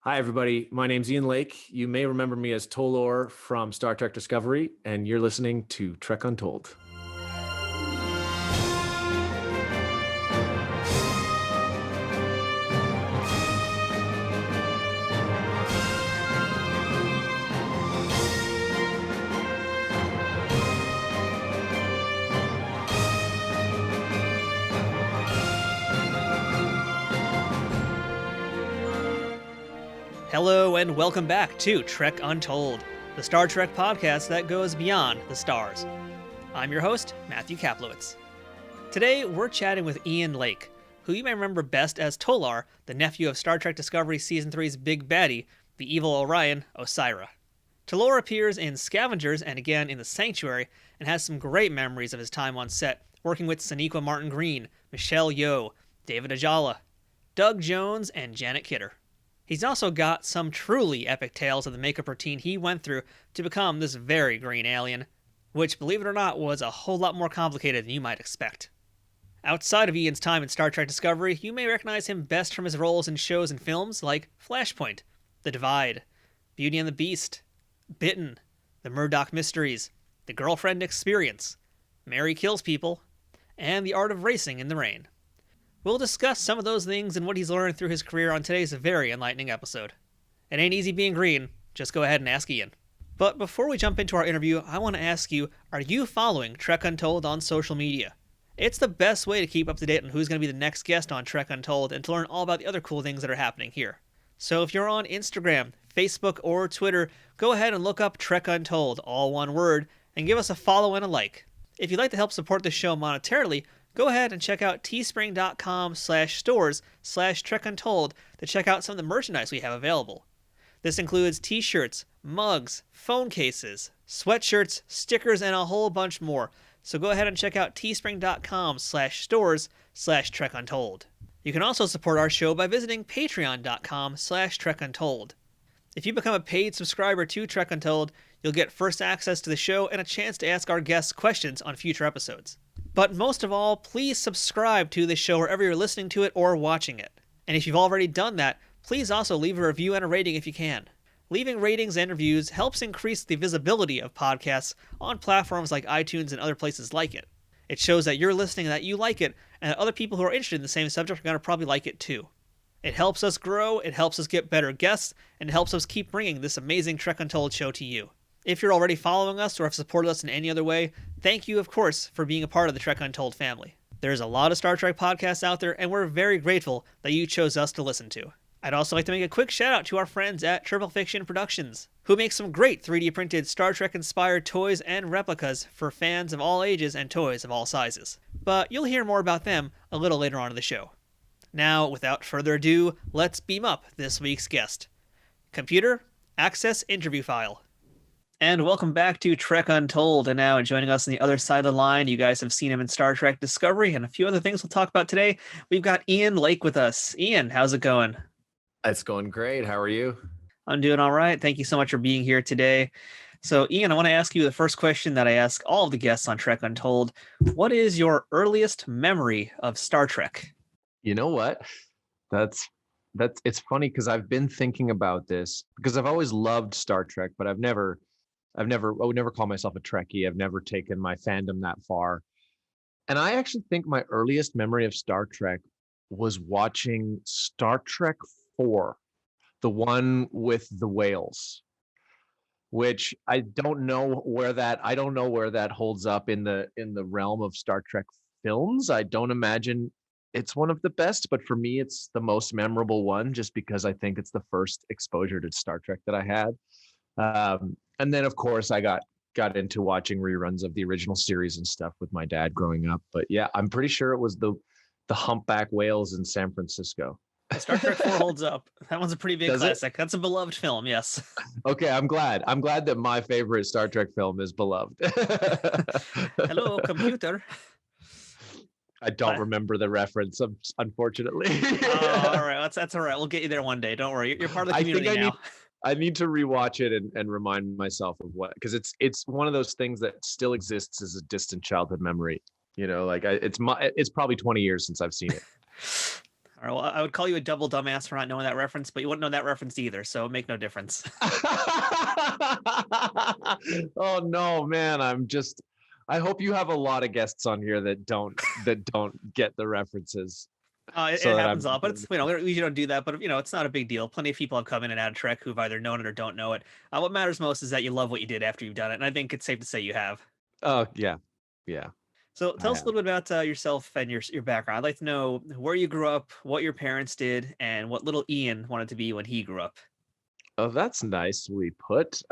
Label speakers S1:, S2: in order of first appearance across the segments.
S1: Hi, everybody. My name's Ian Lake. You may remember me as Tolor from Star Trek Discovery, and you're listening to Trek Untold.
S2: Hello and welcome back to Trek Untold, the Star Trek podcast that goes beyond the stars. I'm your host, Matthew Kaplowitz. Today, we're chatting with Ian Lake, who you may remember best as Tolor, the nephew of Star Trek Discovery Season 3's big baddie, the evil Orion, Osyraa. Tolor appears in Scavengers and again in The Sanctuary, and has some great memories of his time on set, working with Soneqhua Martin-Green, Michelle Yeoh, David Ajala, Doug Jones, and Janet Kidder. He's also got some truly epic tales of the makeup routine he went through to become this very green alien, which, believe it or not, was a whole lot more complicated than you might expect. Outside of Ian's time in Star Trek Discovery, you may recognize him best from his roles in shows and films like Flashpoint, The Divide, Beauty and the Beast, Bitten, The Murdoch Mysteries, The Girlfriend Experience, Mary Kills People, and The Art of Racing in the Rain. We'll discuss some of those things and what he's learned through his career on today's very enlightening episode. It ain't easy being green, just go ahead and ask Ian. But before we jump into our interview, I want to ask you, are you following Trek Untold on social media? It's the best way to keep up to date on who's going to be the next guest on Trek Untold and to learn all about the other cool things that are happening here. So if you're on Instagram, Facebook, or Twitter, go ahead and look up Trek Untold, all one word, and give us a follow and a like. If you'd like to help support the show monetarily, go ahead and check out teespring.com/stores/trekuntold to check out some of the merchandise we have available. This includes t-shirts, mugs, phone cases, sweatshirts, stickers, and a whole bunch more. So go ahead and check out teespring.com/stores/trekuntold. You can also support our show by visiting patreon.com/trekuntold. If you become a paid subscriber to Trek Untold, you'll get first access to the show and a chance to ask our guests questions on future episodes. But most of all, please subscribe to this show wherever you're listening to it or watching it. And if you've already done that, please also leave a review and a rating if you can. Leaving ratings and reviews helps increase the visibility of podcasts on platforms like iTunes and other places like it. It shows that you're listening and that you like it, and that other people who are interested in the same subject are going to probably like it too. It helps us grow, it helps us get better guests, and it helps us keep bringing this amazing Trek Untold show to you. If you're already following us or have supported us in any other way, thank you, of course, for being a part of the Trek Untold family. There's a lot of Star Trek podcasts out there, and we're very grateful that you chose us to listen to. I'd also like to make a quick shout out to our friends at Triple Fiction Productions, who make some great 3D printed Star Trek inspired toys and replicas for fans of all ages and toys of all sizes. But you'll hear more about them a little later on in the show. Now, without further ado, let's beam up this week's guest. Computer, access interview file. And welcome back to Trek Untold. And now joining us on the other side of the line, you guys have seen him in Star Trek Discovery and a few other things we'll talk about today. We've got Ian Lake with us. Ian, how's it going?
S1: It's going great. How are you?
S2: I'm doing all right. Thank you so much for being here today. So, Ian, I want to ask you the first question that I ask all of the guests on Trek Untold. What is your earliest memory of Star Trek?
S3: You know what? It's funny because I've been thinking about this because I've always loved Star Trek, but I would never call myself a Trekkie. I've never taken my fandom that far. And I actually think my earliest memory of Star Trek was watching Star Trek 4, the one with the whales, which I don't know where that holds up in the realm of Star Trek films. I don't imagine it's one of the best, but for me, it's the most memorable one just because I think it's the first exposure to Star Trek that I had. And then, of course, I got into watching reruns of the original series and stuff with my dad growing up. But yeah, I'm pretty sure it was the humpback whales in San Francisco.
S2: Star Trek 4 holds up. That one's a pretty big classic. That's a beloved film, yes.
S3: Okay, I'm glad that my favorite Star Trek film is beloved.
S2: Hello, computer.
S3: I don't remember the reference, unfortunately.
S2: All right, that's all right. We'll get you there one day. Don't worry. You're part of the community now.
S3: I need to rewatch it and remind myself of what, because it's one of those things that still exists as a distant childhood memory. You know, like it's probably 20 years since I've seen it.
S2: All right, well, I would call you a double dumbass for not knowing that reference, but you wouldn't know that reference either, so make no difference.
S3: Oh no, man. I hope you have a lot of guests on here that don't get the references.
S2: It
S3: So that
S2: happens
S3: I'm
S2: a lot, but it's, we usually don't do that. But it's not a big deal. Plenty of people have come in and out of Trek who've either known it or don't know it. What matters most is that you love what you did after you've done it, and I think it's safe to say you have.
S3: Oh yeah. Yeah.
S2: So
S3: I
S2: tell us a
S3: have.
S2: little bit about yourself and your background. I'd like to know where you grew up, what your parents did, and what little Ian wanted to be when he grew up.
S3: Oh, that's nicely put.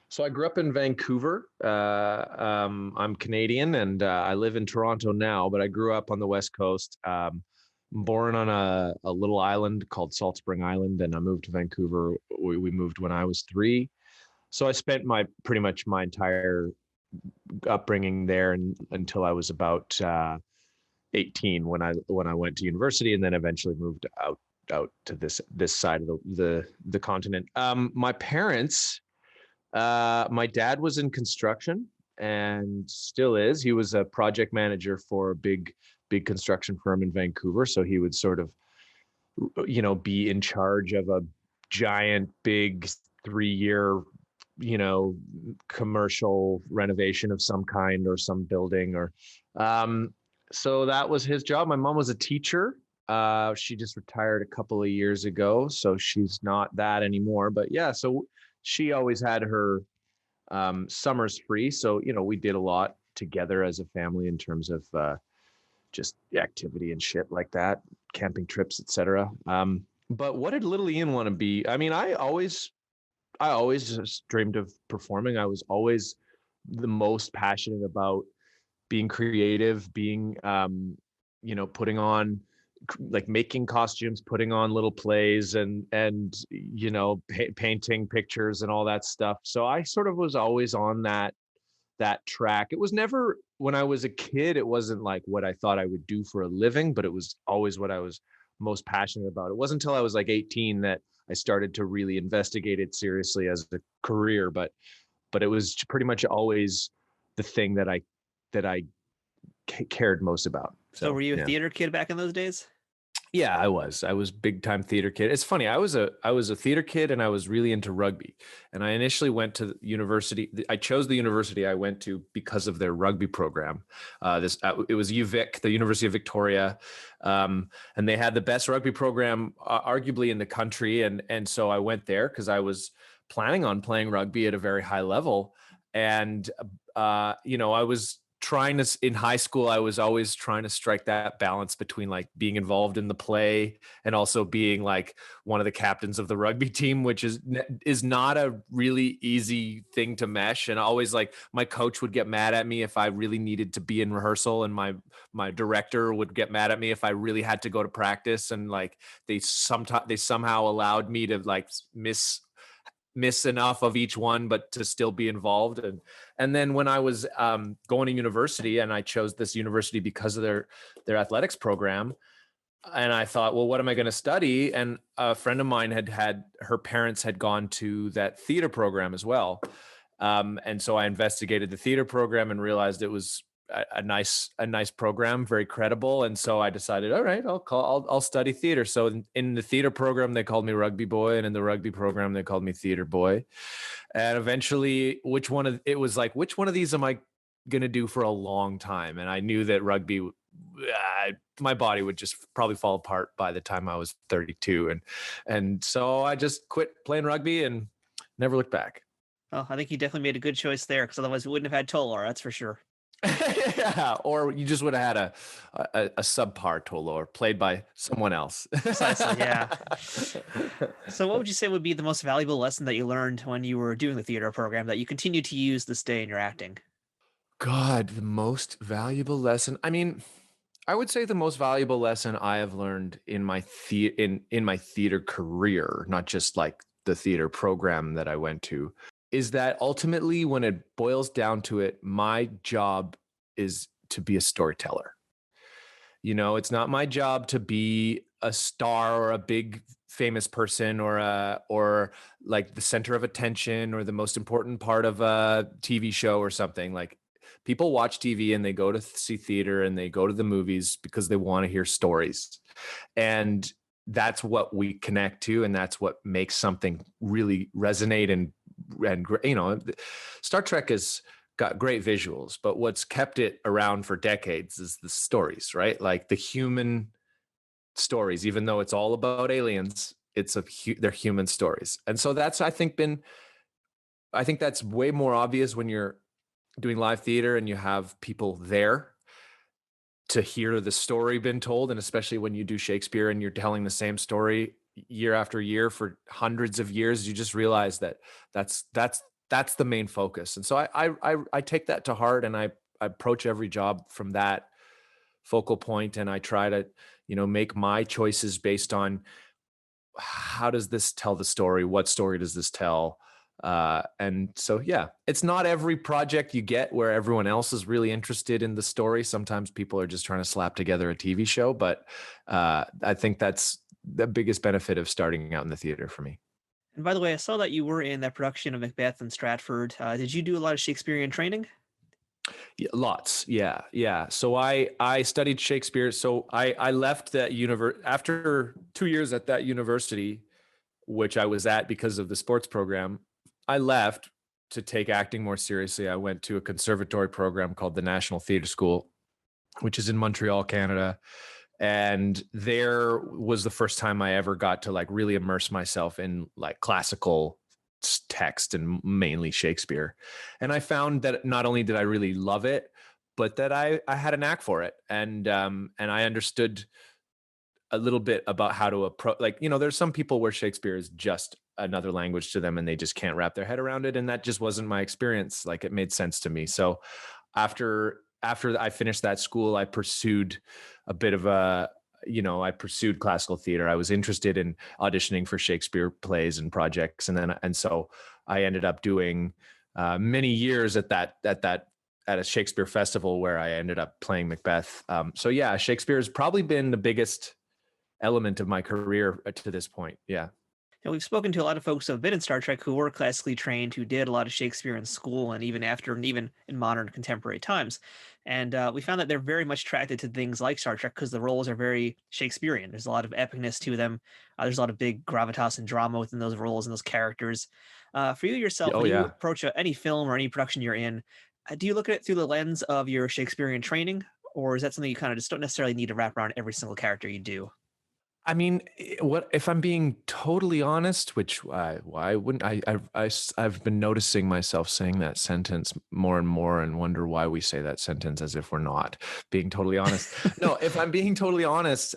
S3: So I grew up in Vancouver. I'm Canadian and I live in Toronto now, but I grew up on the West Coast. Born on a little island called Salt Spring Island, and I moved to Vancouver. We moved when I was 3. So I spent pretty much my entire upbringing there until I was about 18 when I went to university, and then eventually moved out to this side of the continent. My parents, my dad was in construction and still is. He was a project manager for a big construction firm in Vancouver, so he would sort of be in charge of a giant big 3-year commercial renovation of some kind or some building or so that was his job. My mom was a teacher. She just retired a couple of years ago, so she's not that anymore. But yeah, so she always had her summers free. So, we did a lot together as a family in terms of just activity and shit like that, camping trips, etc. But what did little Ian want to be? I mean, I always just dreamed of performing. I was always the most passionate about being creative, being, putting on, like making costumes, putting on little plays and painting pictures and all that stuff. So I sort of was always on that track. It was never, when I was a kid, it wasn't like what I thought I would do for a living, but it was always what I was most passionate about. It wasn't until I was like 18 that I started to really investigate it seriously as a career, but it was pretty much always the thing that I cared most about.
S2: So were you a
S3: yeah.
S2: theater kid back in those days?
S1: Yeah, I was big time theater kid. It's funny. I was a theater kid and I was really into rugby. And I initially went to university. I chose the university I went to because of their rugby program. It was UVic, the University of Victoria. And they had the best rugby program arguably in the country. And so I went there because I was planning on playing rugby at a very high level. And I was in high school, I was always trying to strike that balance between like being involved in the play and also being like one of the captains of the rugby team, which is not a really easy thing to mesh. And always like my coach would get mad at me if I really needed to be in rehearsal, and my director would get mad at me if I really had to go to practice. And like they somehow allowed me to like miss enough of each one, but to still be involved. And then when I was going to university, and I chose this university because of their athletics program, and I thought, well, what am I going to study? And a friend of mine her parents had gone to that theater program as well. And so I investigated the theater program and realized it was a nice program, very credible. And so I decided, all right, I'll study theater. So in the theater program, they called me rugby boy. And in the rugby program, they called me theater boy. And eventually which one of these am I going to do for a long time? And I knew that rugby, my body would just probably fall apart by the time I was 32. And so I just quit playing rugby and never looked back.
S2: Well, I think you definitely made a good choice there, because otherwise we wouldn't have had Tolor, that's for sure.
S1: Yeah, or you just would have had a subpar Tolor played by someone else.
S2: Precisely, yeah. So what would you say would be the most valuable lesson that you learned when you were doing the theater program that you continue to use this day in your acting?
S1: God, the most valuable lesson. I mean, I would say the most valuable lesson I have learned in my theater career, not just like the theater program that I went to, is that ultimately, when it boils down to it, my job is to be a storyteller. It's not my job to be a star or a big famous person or like the center of attention or the most important part of a TV show or something. Like People watch TV and they go to see theater and they go to the movies because they want to hear stories. And that's what we connect to, and that's what makes something really resonate. And Star Trek has got great visuals, but what's kept it around for decades is the stories, right? Like the human stories. Even though it's all about aliens, they're human stories. And so that's, I think that's way more obvious when you're doing live theater and you have people there to hear the story been told. And especially when you do Shakespeare and you're telling the same story year after year for hundreds of years, you just realize that that's the main focus. And so I take that to heart, and I approach every job from that focal point, and I try to, make my choices based on how does this tell the story? What story does this tell? And so, yeah, it's not every project you get where everyone else is really interested in the story. Sometimes people are just trying to slap together a TV show, but I think that's the biggest benefit of starting out in the theater for me.
S2: And by the way, I saw that you were in that production of Macbeth in Stratford. Did you do a lot of Shakespearean training?
S1: Yeah, lots. Yeah. So I studied Shakespeare. So I left that after 2 years at that university, which I was at because of the sports program. I left to take acting more seriously. I went to a conservatory program called the National Theatre School, which is in Montreal, Canada. And there was the first time I ever got to like really immerse myself in like classical text and mainly Shakespeare. And I found that not only did I really love it, but that I had a knack for it. And I understood a little bit about how to approach, like, there's some people where Shakespeare is just another language to them and they just can't wrap their head around it. And that just wasn't my experience. Like, it made sense to me. So after I finished that school, I pursued a bit of I pursued classical theater. I was interested in auditioning for Shakespeare plays and projects. And so I ended up doing many years at a Shakespeare festival where I ended up playing Macbeth. So yeah, Shakespeare has probably been the biggest element of my career to this point. Yeah.
S2: Now, we've spoken to a lot of folks who have been in Star Trek who were classically trained, who did a lot of Shakespeare in school and even after, and even in modern contemporary times. And we found that they're very much attracted to things like Star Trek because the roles are very Shakespearean. There's a lot of epicness to them. There's a lot of big gravitas and drama within those roles and those characters. For you yourself,
S1: Oh
S2: when you
S1: yeah.
S2: approach any film or any production you're in, do you look at it through the lens of your Shakespearean training? Or is that something you kind of just don't necessarily need to wrap around every single character you do?
S1: I mean, what if I'm being totally honest? Which why wouldn't I've been noticing myself saying that sentence more and more, and wonder why we say that sentence as if we're not being totally honest. No, if I'm being totally honest,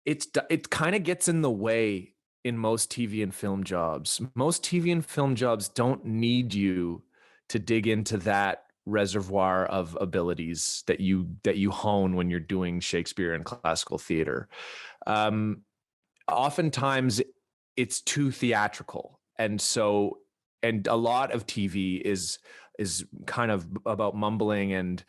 S1: it kind of gets in the way in most TV and film jobs. Most TV and film jobs don't need you to dig into that reservoir of abilities that you hone when you're doing Shakespeare and classical theater. Um, Oftentimes it's too theatrical, and a lot of TV is kind of about mumbling and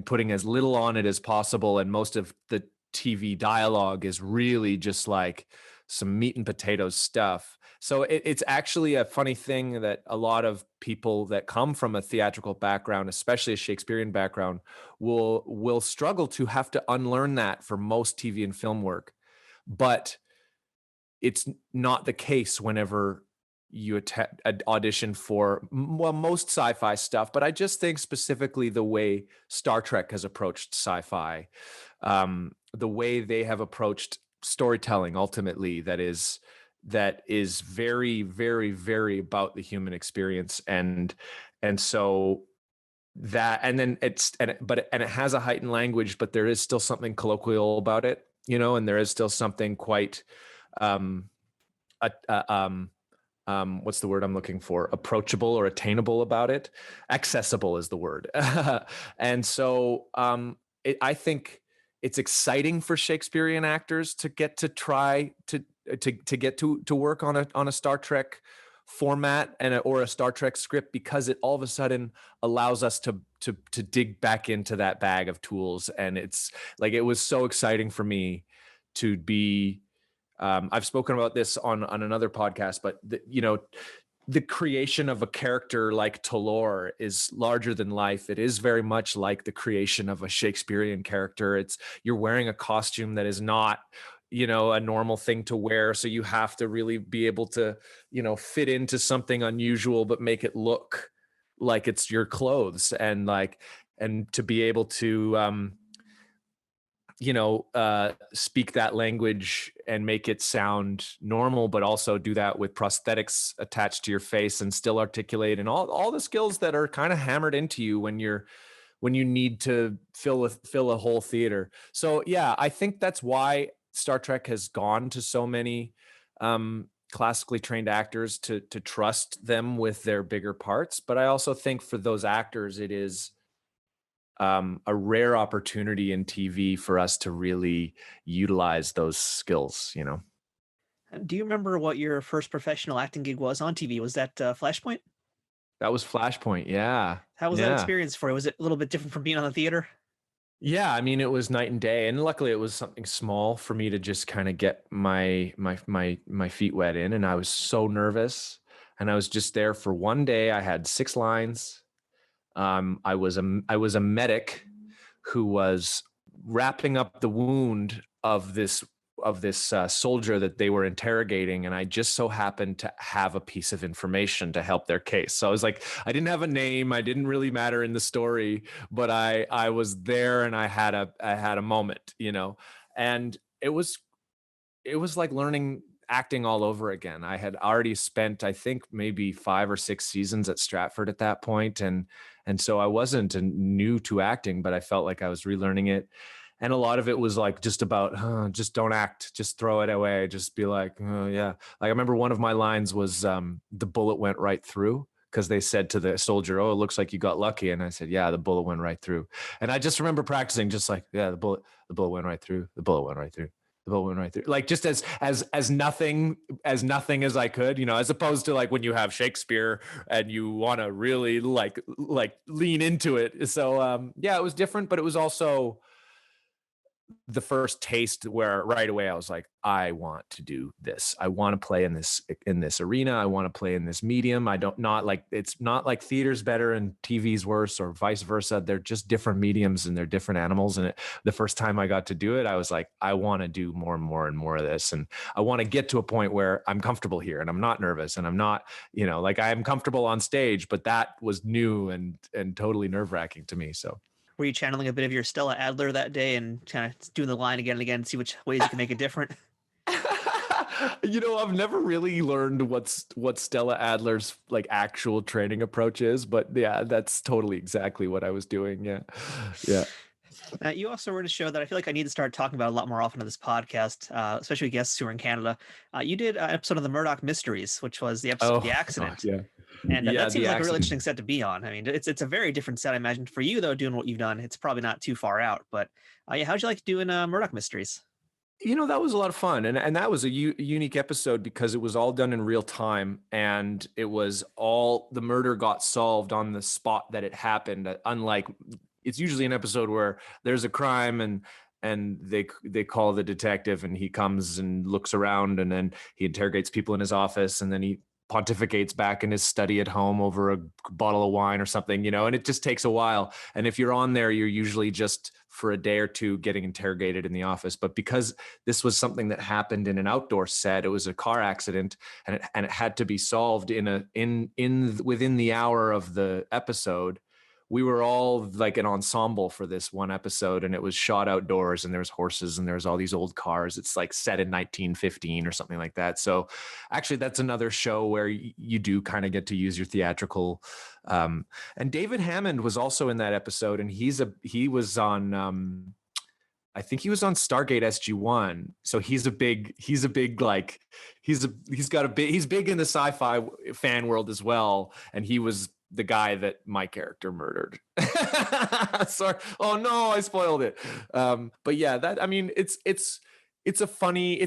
S1: putting as little on it as possible, and most of the TV dialogue is really just like some meat and potatoes stuff. So it's actually a funny thing that a lot of people that come from a theatrical background, especially a Shakespearean background, will struggle to have to unlearn that for most TV and film work. But it's not the case whenever you audition for, well, most sci-fi stuff. But I just think specifically the way Star Trek has approached sci-fi, the way they have approached storytelling, ultimately, that is very, very, very about the human experience. And so that, and then it has a heightened language, but there is still something colloquial about it, and there is still something quite, what's the word I'm looking for? Approachable or attainable about it. Accessible is the word. And so I think it's exciting for Shakespearean actors to get to try to get to work on a Star Trek format or a Star Trek script, because it all of a sudden allows us to dig back into that bag of tools. And it's like, it was so exciting for me to be, I've spoken about this on another podcast, but the creation of a character like Tolor is larger than life. It is very much like the creation of a Shakespearean character. You're wearing a costume that is not, a normal thing to wear. So you have to really be able to, fit into something unusual, but make it look like it's your clothes, and to be able to, speak that language and make it sound normal, but also do that with prosthetics attached to your face and still articulate, and all the skills that are kind of hammered into you when you need to fill a whole theater. So yeah, I think that's why Star Trek has gone to so many classically trained actors to trust them with their bigger parts. But I also think for those actors, it is a rare opportunity in TV for us to really utilize those skills,
S2: Do you remember what your first professional acting gig was on TV? Was that Flashpoint?
S1: That was Flashpoint. Yeah.
S2: How was that
S1: Yeah.
S2: experience for you? Was it a little bit different from being on the theater?
S1: Yeah, I mean, it was night and day, and luckily it was something small for me to just kind of get my feet wet in, and I was so nervous, and I was just there for one day. I had 6 lines. I was a medic who was wrapping up the wound of this soldier that they were interrogating, and I just so happened to have a piece of information to help their case. So I was like, I didn't have a name, I didn't really matter in the story, but I was there, and I had a moment, and it was like learning acting all over again. I had already spent, I think, maybe 5 or 6 seasons at Stratford at that point, and so I wasn't new to acting, but I felt like I was relearning it. And a lot of it was like just about, just don't act, just throw it away, just be like, oh, yeah. Like I remember one of my lines was, the bullet went right through, because they said to the soldier, oh, it looks like you got lucky. And I said, yeah, the bullet went right through. And I just remember practicing just like, yeah, the bullet went right through, the bullet went right through. The bullet went right through, like just as nothing as I could, as opposed to like when you have Shakespeare and you want to really like lean into it. So yeah, it was different, but it was also the first taste where right away I was like, I want to do this. I want to play in this arena. I want to play in this medium. It's not like theater's better and TV's worse or vice versa. They're just different mediums and they're different animals. And the first time I got to do it, I was like, I want to do more and more and more of this. And I want to get to a point where I'm comfortable here and I'm not nervous and I'm not, like I am comfortable on stage, but that was new and totally nerve-wracking to me. So.
S2: Were you channeling a bit of your Stella Adler that day and kind of doing the line again and again, see which ways you can make it different?
S1: I've never really learned what Stella Adler's like actual training approach is, but yeah, that's totally exactly what I was doing. Yeah. Yeah.
S2: You also wrote a show that I feel like I need to start talking about a lot more often on this podcast, especially with guests who are in Canada. You did an episode of the Murdoch Mysteries, which was the episode of The Accident.
S1: God, yeah.
S2: And
S1: Yeah,
S2: that seems like a
S1: Accident.
S2: really interesting set to be on. I mean, it's a very different set, I imagine. For you, though, doing what you've done, it's probably not too far out. But yeah, how'd you like doing Murdoch Mysteries?
S1: That was a lot of fun. And that was a unique episode because it was all done in real time. And it was all, the murder got solved on the spot that it happened. Unlike, it's usually an episode where there's a crime and they call the detective and he comes and looks around and then he interrogates people in his office and then he pontificates back in his study at home over a bottle of wine or something, and it just takes a while. And if you're on there, you're usually just for a day or two getting interrogated in the office. But because this was something that happened in an outdoor set, it was a car accident and it had to be solved within the hour of the episode. We were all like an ensemble for this one episode, and it was shot outdoors, and there was horses and there was all these old cars. It's like set in 1915 or something like that. So actually that's another show where you do kind of get to use your theatrical. And David Hammond was also in that episode, and he was on, I think he was on Stargate SG-1. So he's big in the sci-fi fan world as well. And he was the guy that my character murdered. Sorry. Oh no, I spoiled it. But yeah, it's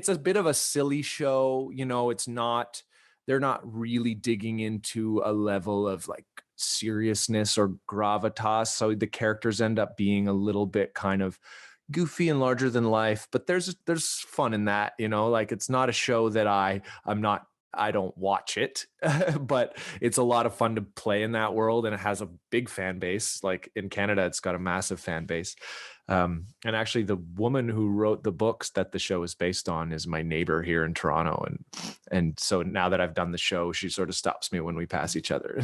S1: a bit of a silly show. They're not really digging into a level of like seriousness or gravitas. So the characters end up being a little bit kind of goofy and larger than life, but there's fun in that, like it's not a show that I'm not I don't watch it, but it's a lot of fun to play in that world, and it has a big fan base. Like in Canada, it's got a massive fan base. And actually, the woman who wrote the books that the show is based on is my neighbor here in Toronto, and so now that I've done the show, she sort of stops me when we pass each other.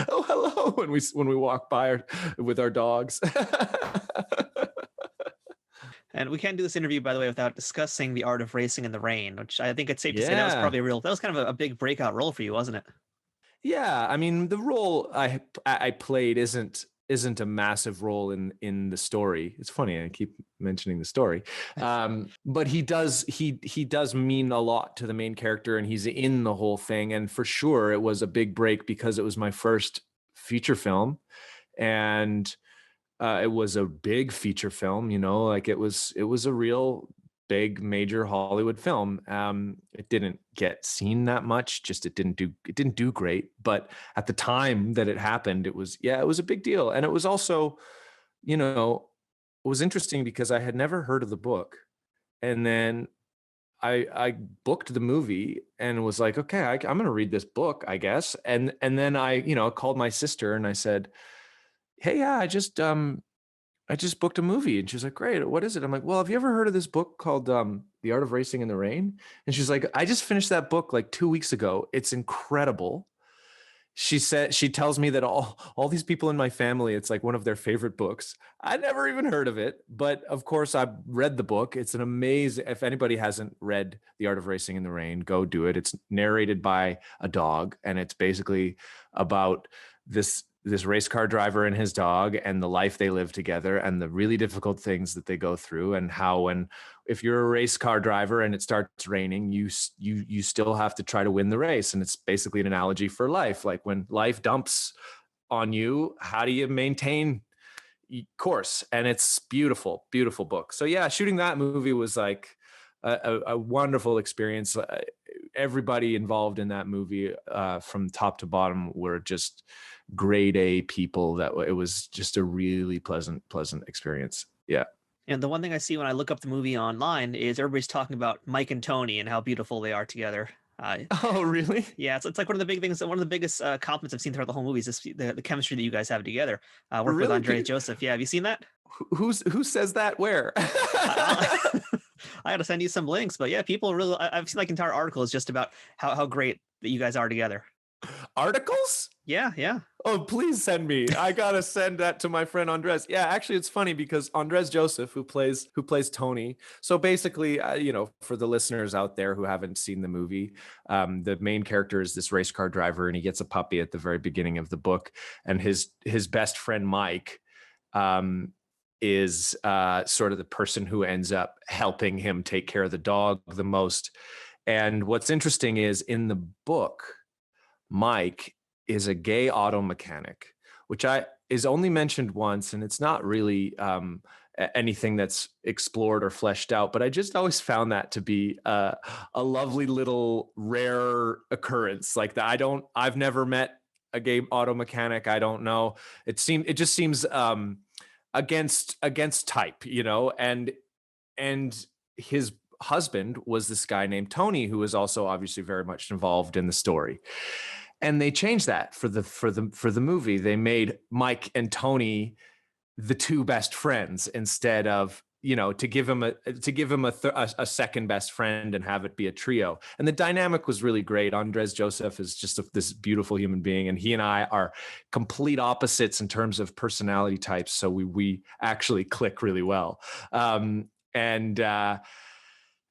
S1: Oh, hello, when we walk by with our dogs.
S2: And we can't do this interview, by the way, without discussing The Art of Racing in the Rain, which I think it's safe to say that was probably that was kind of a big breakout role for you, wasn't it?
S1: Yeah, I mean, the role I played isn't a massive role in the story. It's funny, I keep mentioning the story, but he does mean a lot to the main character, and he's in the whole thing. And for sure, it was a big break because it was my first feature film, and it was a big feature film. Like it was a real big major Hollywood film. It didn't get seen that much, just it didn't do great. But at the time that it happened, it was a big deal. And it was also, it was interesting because I had never heard of the book. And then I booked the movie and was like, okay, I'm going to read this book, I guess. And then I, called my sister and I said, hey, yeah, I just booked a movie. And she's like, great. What is it? I'm like, well, have you ever heard of this book called The Art of Racing in the Rain? And she's like, I just finished that book like 2 weeks ago. It's incredible. She tells me that all these people in my family, it's like one of their favorite books. I never even heard of it, but of course I've read the book. It's an amazing, if anybody hasn't read The Art of Racing in the Rain, go do it. It's narrated by a dog, and it's basically about this race car driver and his dog and the life they live together and the really difficult things that they go through, and how if you're a race car driver and it starts raining, you still have to try to win the race. And it's basically an analogy for life. Like when life dumps on you, how do you maintain course? And it's beautiful, beautiful book. So yeah, shooting that movie was like a wonderful experience. Everybody involved in that movie, from top to bottom, were just grade A people. That it was just a really pleasant experience. Yeah.
S2: And the one thing I see when I look up the movie online is everybody's talking about Mike and Tony and how beautiful they are together.
S1: Oh, really?
S2: Yeah, it's like one of the big things. One of the biggest compliments I've seen throughout the whole movie is the chemistry that you guys have together. Work
S1: really?
S2: with Andres Joseph. Yeah, have you seen that?
S1: Who says that? Where?
S2: I got to send you some links, but yeah, people really. I've seen like entire articles just about how great that you guys are together.
S1: Articles?
S2: Yeah.
S1: Oh, please send me. I gotta send that to my friend Andres. Yeah, actually, it's funny because Andres Joseph, who plays Tony. So basically, for the listeners out there who haven't seen the movie, the main character is this race car driver, and he gets a puppy at the very beginning of the book, and his best friend Mike is sort of the person who ends up helping him take care of the dog the most. And what's interesting is in the book, Mike is a gay auto mechanic, which is only mentioned once, and it's not really anything that's explored or fleshed out. But I just always found that to be a lovely little rare occurrence. Like that, I've never met a gay auto mechanic. I don't know. It just seems against type, and his husband was this guy named Tony, who was also obviously very much involved in the story. And they changed that for the movie. They made Mike and Tony the two best friends instead of, to give him a second best friend and have it be a trio. And the dynamic was really great. Andres Joseph is just this beautiful human being, and he and I are complete opposites in terms of personality types. So we actually click really well.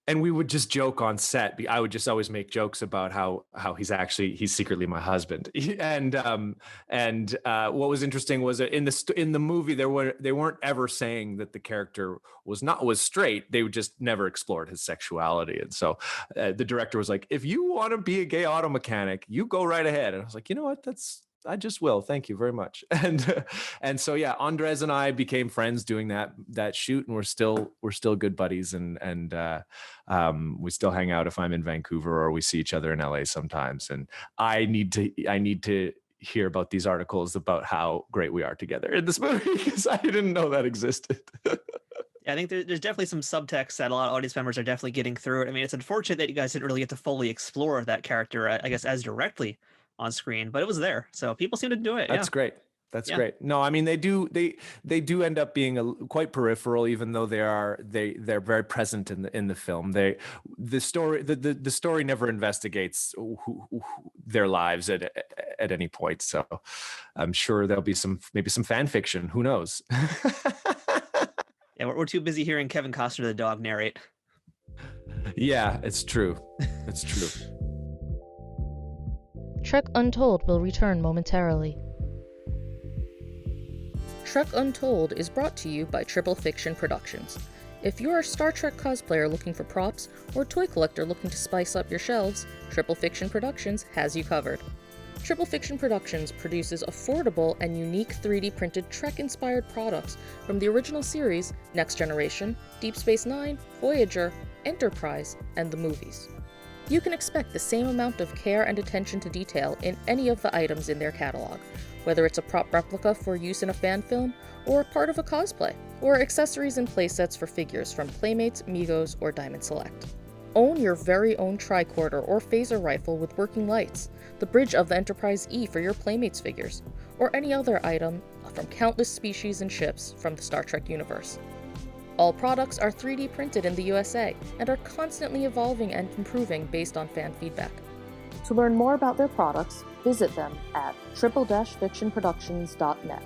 S1: And we would just joke on set. I would just always make jokes about how he's secretly my husband. And what was interesting was that in the movie they weren't ever saying that the character was straight. They just never explored his sexuality. And so the director was like, if you want to be a gay auto mechanic, you go right ahead. And I was like, you know what? I just will. Thank you very much. And so yeah, Andres and I became friends doing that shoot, and we're still good buddies, and we still hang out if I'm in Vancouver or we see each other in LA sometimes. And I need to hear about these articles about how great we are together in this movie, because I didn't know that existed.
S2: I think there's definitely some subtext that a lot of audience members are definitely getting through it. I mean, it's unfortunate that you guys didn't really get to fully explore that character, I guess, as directly on screen, but it was there, so people seem to enjoy it. Yeah,
S1: That's great. That's
S2: yeah.
S1: great. No, I mean they do end up being quite peripheral, even though they're very present in the film. The story never investigates their lives at any point. So I'm sure there'll be maybe some fan fiction. Who knows?
S2: Yeah, we're too busy hearing Kevin Costner the dog narrate.
S1: Yeah, it's true. It's true.
S4: Trek Untold will return momentarily. Trek Untold is brought to you by Triple Fiction Productions. If you're a Star Trek cosplayer looking for props, or toy collector looking to spice up your shelves, Triple Fiction Productions has you covered. Triple Fiction Productions produces affordable and unique 3D printed Trek-inspired products from the original series, Next Generation, Deep Space Nine, Voyager, Enterprise, and the movies. You can expect the same amount of care and attention to detail in any of the items in their catalog, whether it's a prop replica for use in a fan film, or a part of a cosplay, or accessories and playsets for figures from Playmates, Migos, or Diamond Select. Own your very own tricorder or phaser rifle with working lights, the bridge of the Enterprise E for your Playmates figures, or any other item from countless species and ships from the Star Trek universe. All products are 3D printed in the USA and are constantly evolving and improving based on fan feedback. To learn more about their products, visit them at triple-fictionproductions.net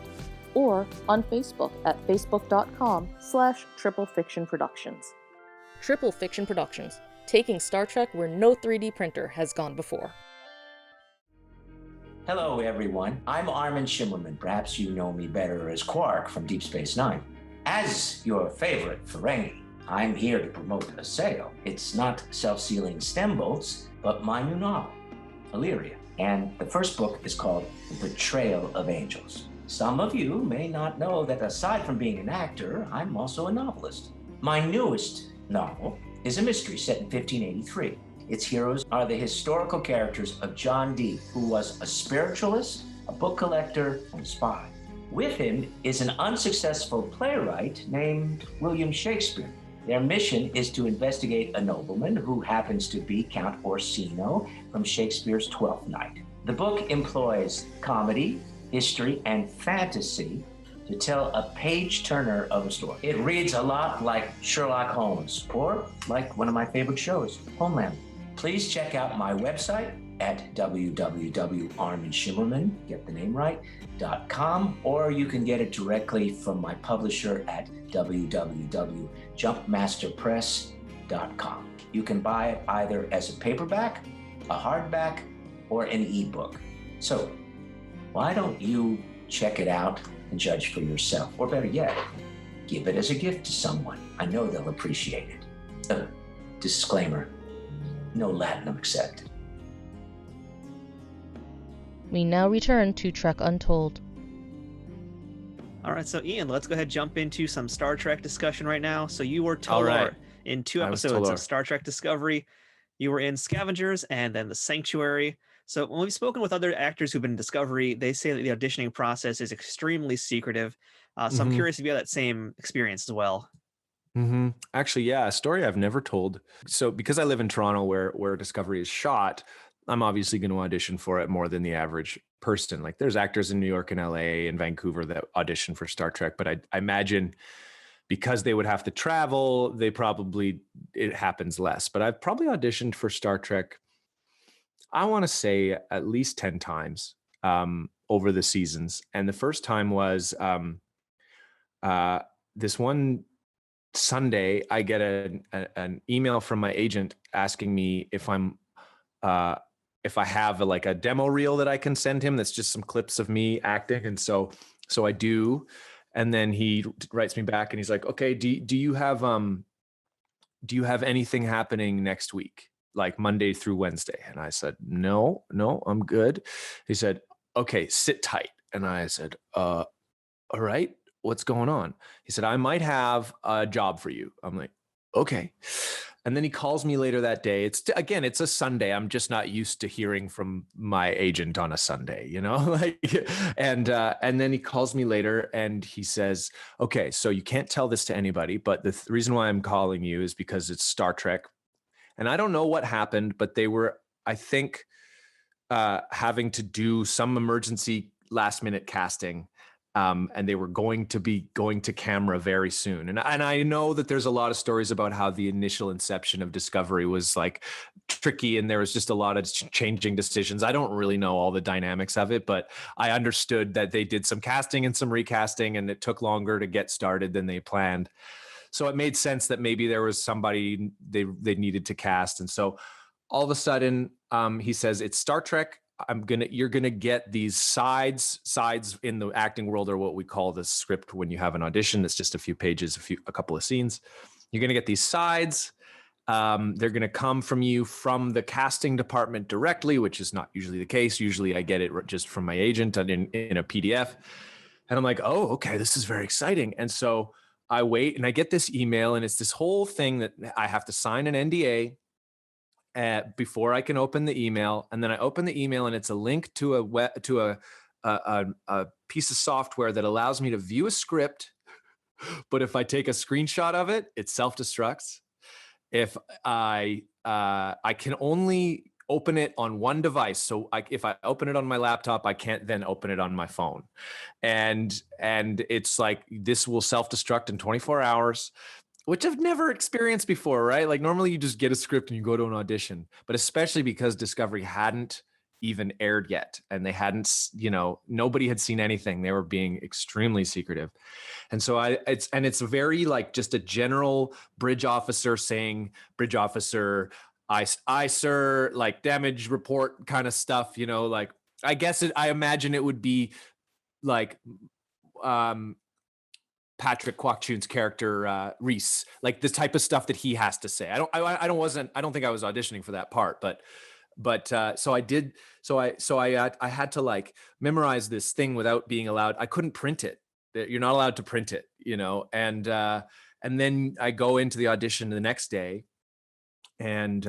S4: or on Facebook at facebook.com/triplefictionproductions. Triple Fiction Productions, taking Star Trek where no 3D printer has gone before.
S5: Hello, everyone. I'm Armin Shimmerman. Perhaps you know me better as Quark from Deep Space Nine. As your favorite Ferengi, I'm here to promote a sale. It's not self-sealing stem bolts, but my new novel, Illyria. And the first book is called The Betrayal of Angels. Some of you may not know that aside from being an actor, I'm also a novelist. My newest novel is a mystery set in 1583. Its heroes are the historical characters of John Dee, who was a spiritualist, a book collector, and a spy. With him is an unsuccessful playwright named William Shakespeare. Their mission is to investigate a nobleman who happens to be Count Orsino from Shakespeare's Twelfth Night. The book employs comedy, history, and fantasy to tell a page-turner of a story. It reads a lot like Sherlock Holmes, or like one of my favorite shows, Homeland. Please check out my website at www.arminshimmerman, get the name right, .com, or you can get it directly from my publisher at www.jumpmasterpress.com. You can buy it either as a paperback, a hardback, or an ebook. So why don't you check it out and judge for yourself? Or better yet, give it as a gift to someone. I know they'll appreciate it. Disclaimer, no latinum accepted.
S4: We now return to Trek Untold.
S2: All right, so Ian, let's go ahead and jump into some Star Trek discussion right now. So you were
S1: All
S2: Tolor
S1: right.
S2: in 2
S1: I was
S2: episodes
S1: Tolor.
S2: of Star Trek Discovery. You were in Scavengers and then The Sanctuary. So when we've spoken with other actors who've been in Discovery, they say that the auditioning process is extremely secretive. So I'm curious if you had that same experience as well.
S1: Actually, yeah, a story I've never told. So because I live in Toronto where Discovery is shot, I'm obviously going to audition for it more than the average person. Like there's actors in New York and LA and Vancouver that audition for Star Trek, but I imagine because they would have to travel, it happens less. But I've probably auditioned for Star Trek, I want to say at least 10 times over the seasons. And the first time was this one Sunday, I get an email from my agent asking me if I have a demo reel that I can send him. That's just some clips of me acting. And so I do. And then he writes me back and he's like, okay, do you have anything happening next week? Like Monday through Wednesday? And I said, no, I'm good. He said, okay, sit tight. And I said, all right, what's going on? He said, I might have a job for you. I'm like, okay. And then he calls me later that day. It's a Sunday. I'm just not used to hearing from my agent on a Sunday, like, and then he calls me later and he says, okay, so you can't tell this to anybody, but the reason why I'm calling you is because it's Star Trek. And I don't know what happened, but they were, I think, having to do some emergency last minute casting. And they were going to camera very soon. And I know that there's a lot of stories about how the initial inception of Discovery was like tricky and there was just a lot of changing decisions. I don't really know all the dynamics of it, but I understood that they did some casting and some recasting and it took longer to get started than they planned. So it made sense that maybe there was somebody they needed to cast. And so all of a sudden he says, it's Star Trek. You're gonna get these sides in the acting world are what we call the script when you have an audition. It's just a few pages, a couple of scenes. You're gonna get these sides. They're gonna come from you from the casting department directly, which is not usually the case. Usually I get it just from my agent and in a PDF. And I'm like, oh, okay, this is very exciting. And so I wait and I get this email and it's this whole thing that I have to sign an NDA before I can open the email. And then I open the email and it's a link to a piece of software that allows me to view a script. But if I take a screenshot of it, it self-destructs. If I can only open it on one device. So if I open it on my laptop, I can't then open it on my phone. And it's like, this will self-destruct in 24 hours. Which I've never experienced before, right? Like normally you just get a script and you go to an audition, but especially because Discovery hadn't even aired yet and they hadn't, nobody had seen anything. They were being extremely secretive. And so it's very like just a general bridge officer saying, bridge officer, I sir, like damage report kind of stuff, like I guess I imagine it would be like, Patrick Kwok-Chun's character, Reese, like this type of stuff that he has to say. I don't think I was auditioning for that part, but so I did. So I had to like memorize this thing without being allowed. I couldn't print it. You're not allowed to print it, and then I go into the audition the next day and,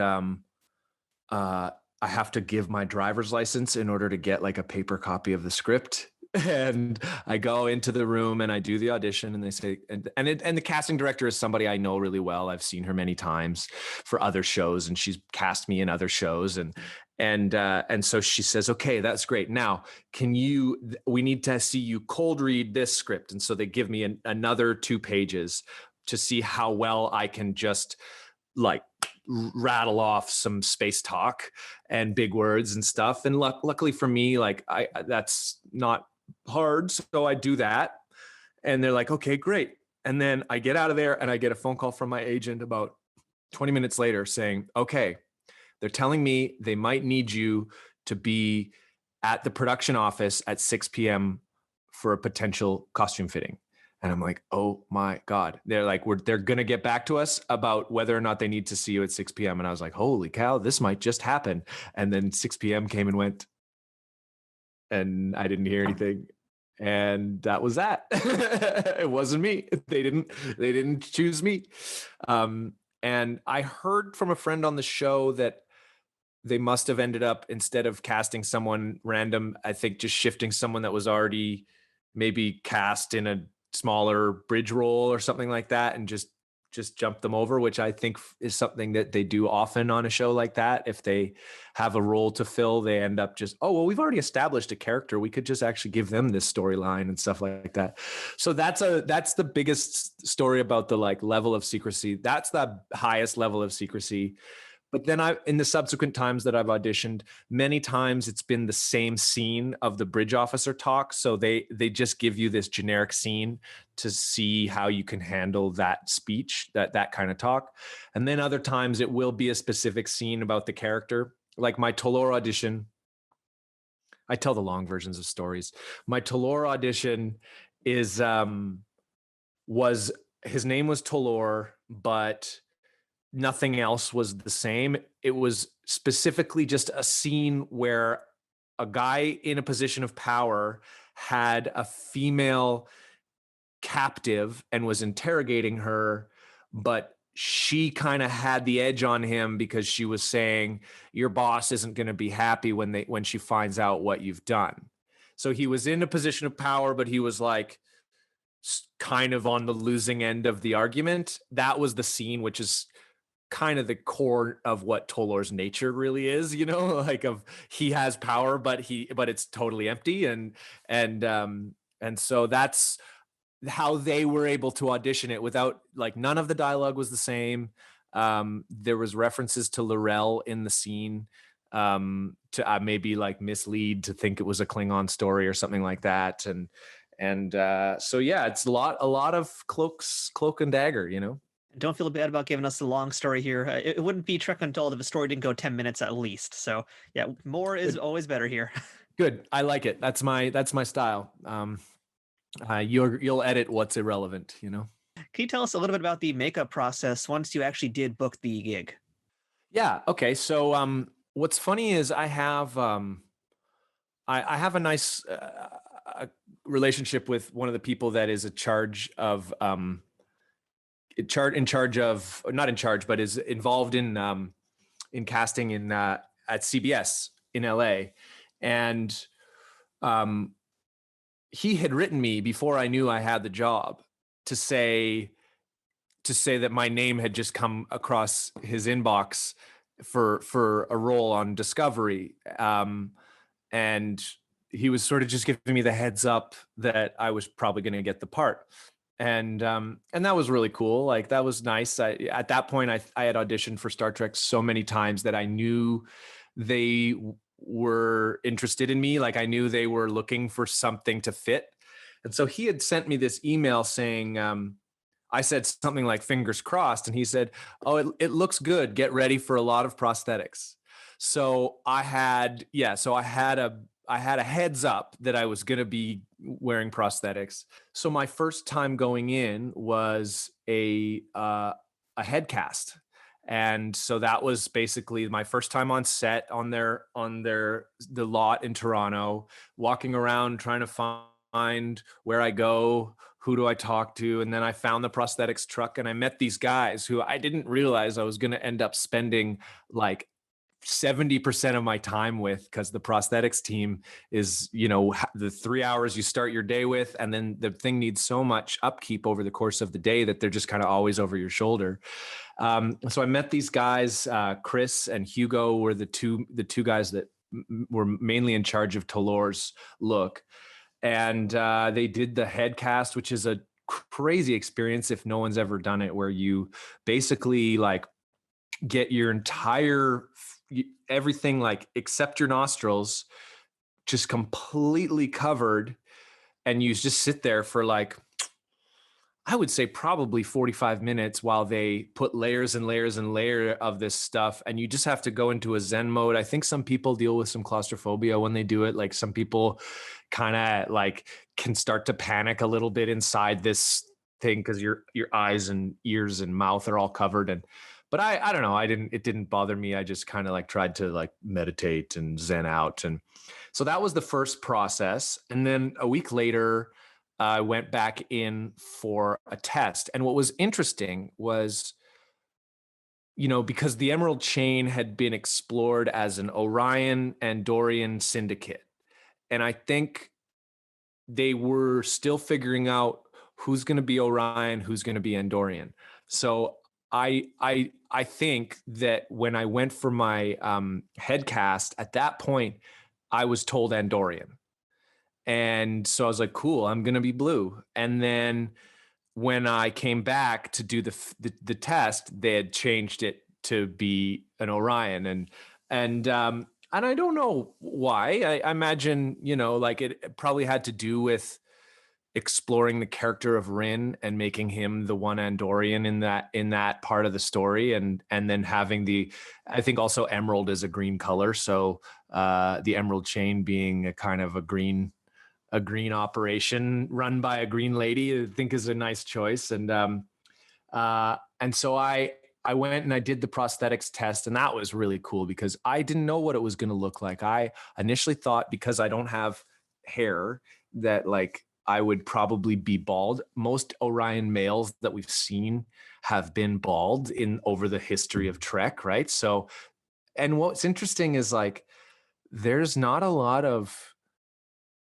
S1: I have to give my driver's license in order to get like a paper copy of the script. And I go into the room and I do the audition and they say, and the casting director is somebody I know really well. I've seen her many times for other shows and she's cast me in other shows. And so she says, okay, that's great. Now, we need to see you cold read this script. And so they give me another 2 pages to see how well I can just like rattle off some space talk and big words and stuff. And luckily for me, like that's not hard. So I do that and they're like, okay, great. And then I get out of there and I get a phone call from my agent about 20 minutes later saying, okay, they're telling me they might need you to be at the production office at 6 p.m. for a potential costume fitting. And I'm like, oh my God. They're like, they're going to get back to us about whether or not they need to see you at 6 p.m. And I was like, holy cow, this might just happen. And then 6 p.m. came and went and I didn't hear anything. And that was that. It wasn't me. They didn't choose me. And I heard from a friend on the show that they must have ended up, instead of casting someone random, I think just shifting someone that was already maybe cast in a smaller bridge role or something like that and just jump them over, which I think is something that they do often on a show like that. If they have a role to fill, they end up just, oh, well, we've already established a character. We could just actually give them this storyline and stuff like that. So that's the biggest story about the like level of secrecy. That's the highest level of secrecy. But then in the subsequent times that I've auditioned, many times it's been the same scene of the bridge officer talk. So they just give you this generic scene to see how you can handle that speech, that kind of talk. And then other times it will be a specific scene about the character. Like my Tolor audition, I tell the long versions of stories. My Tolor audition his name was Tolor, but nothing else was the same. It was specifically just a scene where a guy in a position of power had a female captive and was interrogating her, but she kind of had the edge on him because she was saying your boss isn't going to be happy when she finds out what you've done. So he was in a position of power, but he was like kind of on the losing end of the argument. That was the scene, which is kind of the core of what Tolor's nature really is, like he has power, but it's totally empty. And so that's how they were able to audition it without, like, none of the dialogue was the same. There was references to Laurel in the scene, to maybe like mislead to think it was a Klingon story or something like that. And so yeah, it's a lot of cloak and dagger,
S2: Don't feel bad about giving us the long story here. It wouldn't be Trek Untold if a story didn't go 10 minutes at least. So yeah, more is always better here.
S1: Good. I like it. That's my style. You'll edit what's irrelevant,
S2: Can you tell us a little bit about the makeup process once you actually did book the gig?
S1: Yeah. Okay. So what's funny is I have a nice relationship with one of the people that is in charge of is involved in casting at CBS in LA. And he had written me before I knew I had the job to say that my name had just come across his inbox for a role on Discovery. And he was sort of just giving me the heads up that I was probably going to get the part. And that was really cool. Like, that was nice. At that point, I had auditioned for Star Trek so many times that I knew they were interested in me. Like, I knew they were looking for something to fit. And so he had sent me this email saying, I said something like fingers crossed. And he said, oh, it looks good. Get ready for a lot of prosthetics. So I had a heads up that I was going to be wearing prosthetics. So my first time going in was a head cast. And so that was basically my first time on set on the lot in Toronto, walking around trying to find where I go, who do I talk to? And then I found the prosthetics truck and I met these guys who I didn't realize I was going to end up spending like 70% of my time with, because the prosthetics team is, the 3 hours you start your day with, and then the thing needs so much upkeep over the course of the day that they're just kind of always over your shoulder. So I met these guys. Chris and Hugo were the two guys that were mainly in charge of Tolor's look, and they did the head cast, which is a crazy experience if no one's ever done it, where you basically like get your entire everything, like except your nostrils, just completely covered, and you just sit there for like, I would say probably 45 minutes while they put layers and layers and layers of this stuff. And you just have to go into a Zen mode. I think some people deal with some claustrophobia when they do it. Like, some people kind of like can start to panic a little bit inside this thing because your eyes and ears and mouth are all covered. But I don't know. It didn't bother me. I just kind of like tried to like meditate and zen out. And so that was the first process. And then a week later, I went back in for a test. And what was interesting was, because the Emerald Chain had been explored as an Orion and Andorian syndicate. And I think they were still figuring out who's going to be Orion, who's going to be Andorian. So I think that when I went for my head cast, at that point, I was told Andorian. And so I was like, cool, I'm going to be blue. And then when I came back to do the test, they had changed it to be an Orion. And I don't know why. I imagine, like it probably had to do with exploring the character of Rin and making him the one Andorian in that part of the story, and then having I think also emerald is a green color, so the Emerald Chain being a kind of a green operation run by a green lady, I think is a nice choice. And so I went and I did the prosthetics test, and that was really cool because I didn't know what it was going to look like. I initially thought, because I don't have hair, that like I would probably be bald. Most Orion males that we've seen have been bald in over the history of Trek, right? So, and what's interesting is like there's not a lot of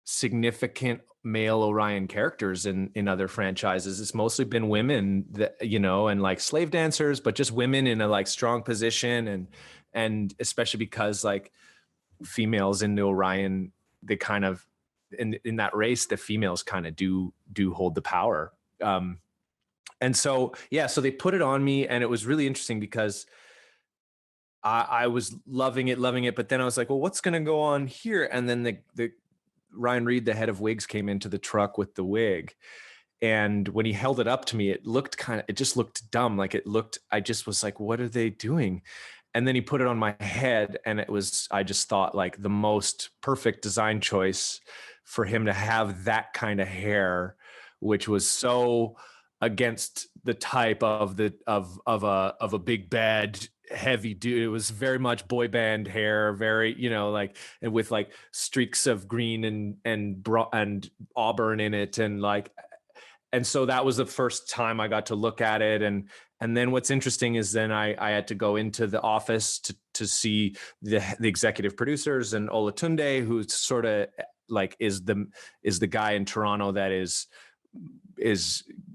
S1: significant male Orion characters in other franchises. It's mostly been women that, you know, and like slave dancers, but just women in a like strong position, and especially because like females in the Orion, they kind of in that race, the females kind of do hold the power. And so yeah, so they put it on me, and it was really interesting because I was loving it, but then I was like, well, what's going to go on here? And then the Ryan Reed, the head of wigs, came into the truck with the wig. And when he held it up to me, it just looked dumb. Like I just was like, what are they doing? And then he put it on my head, and I just thought like the most perfect design choice for him to have that kind of hair, which was so against the type of a big bad heavy dude. It was very much boy band hair, very, you know, like, and with like streaks of green and auburn in it, and like, and so that was the first time I got to look at it. And then what's interesting is then I had to go into the office to see the executive producers, and Olatunde, who's sort of like is the guy in Toronto that is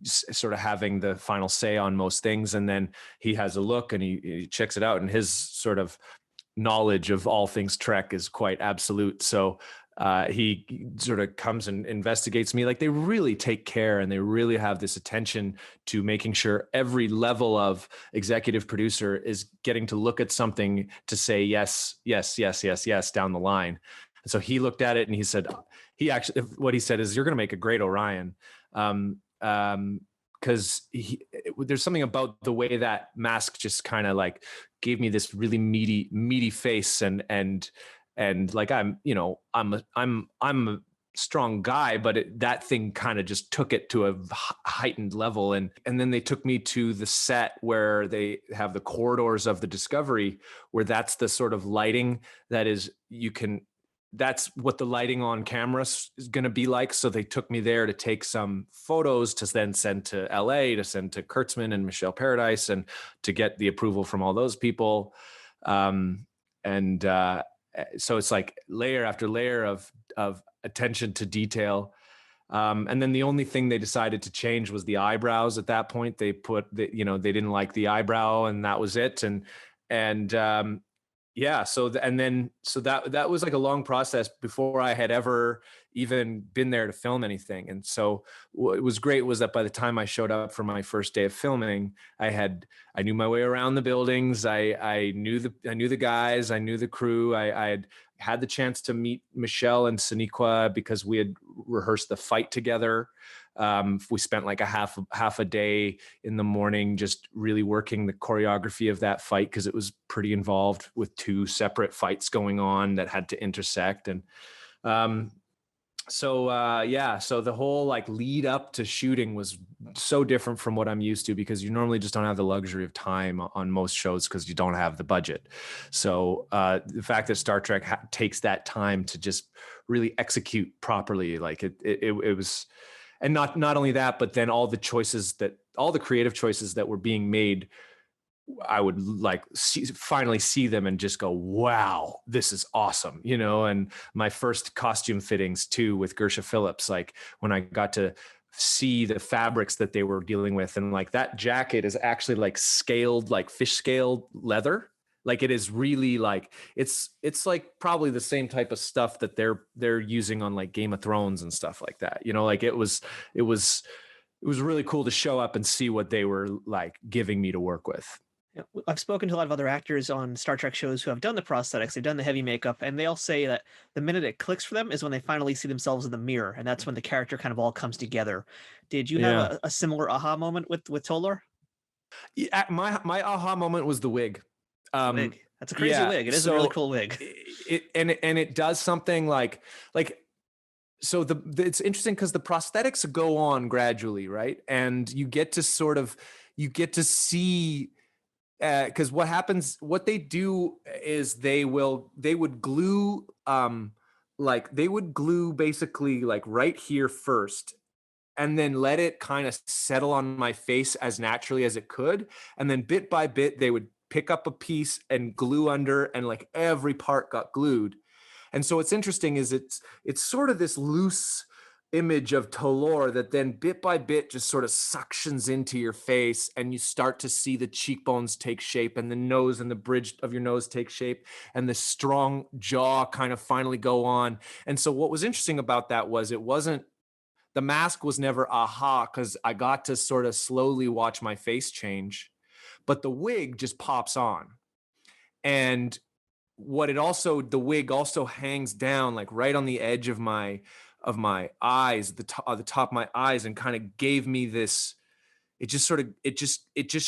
S1: sort of having the final say on most things. And then he has a look, and he checks it out, and his sort of knowledge of all things Trek is quite absolute. So he sort of comes and investigates me. Like, they really take care, and they really have this attention to making sure every level of executive producer is getting to look at something to say yes, yes, yes, yes, yes down the line. And so he looked at it, and he said, what he said is, you're going to make a great Orion. Because there's something about the way that mask just kind of like gave me this really meaty face, and like I'm a strong guy, but that thing kind of just took it to a heightened level. And then they took me to the set where they have the corridors of the Discovery, where that's the sort of lighting that is, that's what the lighting on camera is going to be like. So they took me there to take some photos to then send to LA, to send to Kurtzman and Michelle Paradise, and to get the approval from all those people. So it's like layer after layer of attention to detail. And then the only thing they decided to change was the eyebrows. At that point, they they didn't like the eyebrow, and that was it. Yeah. So that was like a long process before I had ever even been there to film anything. And so what was great was that by the time I showed up for my first day of filming, I knew my way around the buildings. I knew the guys, I knew the crew. I had the chance to meet Michelle and Soneqhua because we had rehearsed the fight together. We spent like a half a day in the morning just really working the choreography of that fight, because it was pretty involved with two separate fights going on that had to intersect. And so the whole like lead up to shooting was so different from what I'm used to, because you normally just don't have the luxury of time on most shows because you don't have the budget. So the fact that Star Trek takes that time to just really execute properly, like it was. And not only that, but then all the creative choices that were being made, I would like finally see them and just go, wow, this is awesome. And my first costume fittings too, with Gersha Phillips, like when I got to see the fabrics that they were dealing with, and like that jacket is actually like scaled, like fish scaled leather. Like it is really like it's like probably the same type of stuff that they're using on like Game of Thrones and stuff like that. Like it was really cool to show up and see what they were like giving me to work with.
S2: Yeah, I've spoken to a lot of other actors on Star Trek shows who have done the prosthetics, they've done the heavy makeup, and they all say that the minute it clicks for them is when they finally see themselves in the mirror, and that's when the character kind of all comes together. Did you have a similar aha moment with Tolor?
S1: Yeah, my aha moment was the wig.
S2: Wig. That's a crazy wig. It is a really cool wig.
S1: It does something like so it's interesting because the prosthetics go on gradually, right? And you get to see because what they do is they would glue like they would glue basically like right here first, and then let it kind of settle on my face as naturally as it could. And then bit by bit, they would pick up a piece and glue under, and like every part got glued. And so what's interesting is it's sort of this loose image of Tolor that then bit by bit just sort of suctions into your face, and you start to see the cheekbones take shape, and the nose and the bridge of your nose take shape, and the strong jaw kind of finally go on. And so what was interesting about that was the mask was never aha, because I got to sort of slowly watch my face change, but the wig just pops on. And the wig also hangs down like right on the edge of my eyes, the top of my eyes, and kind of gave me this. It just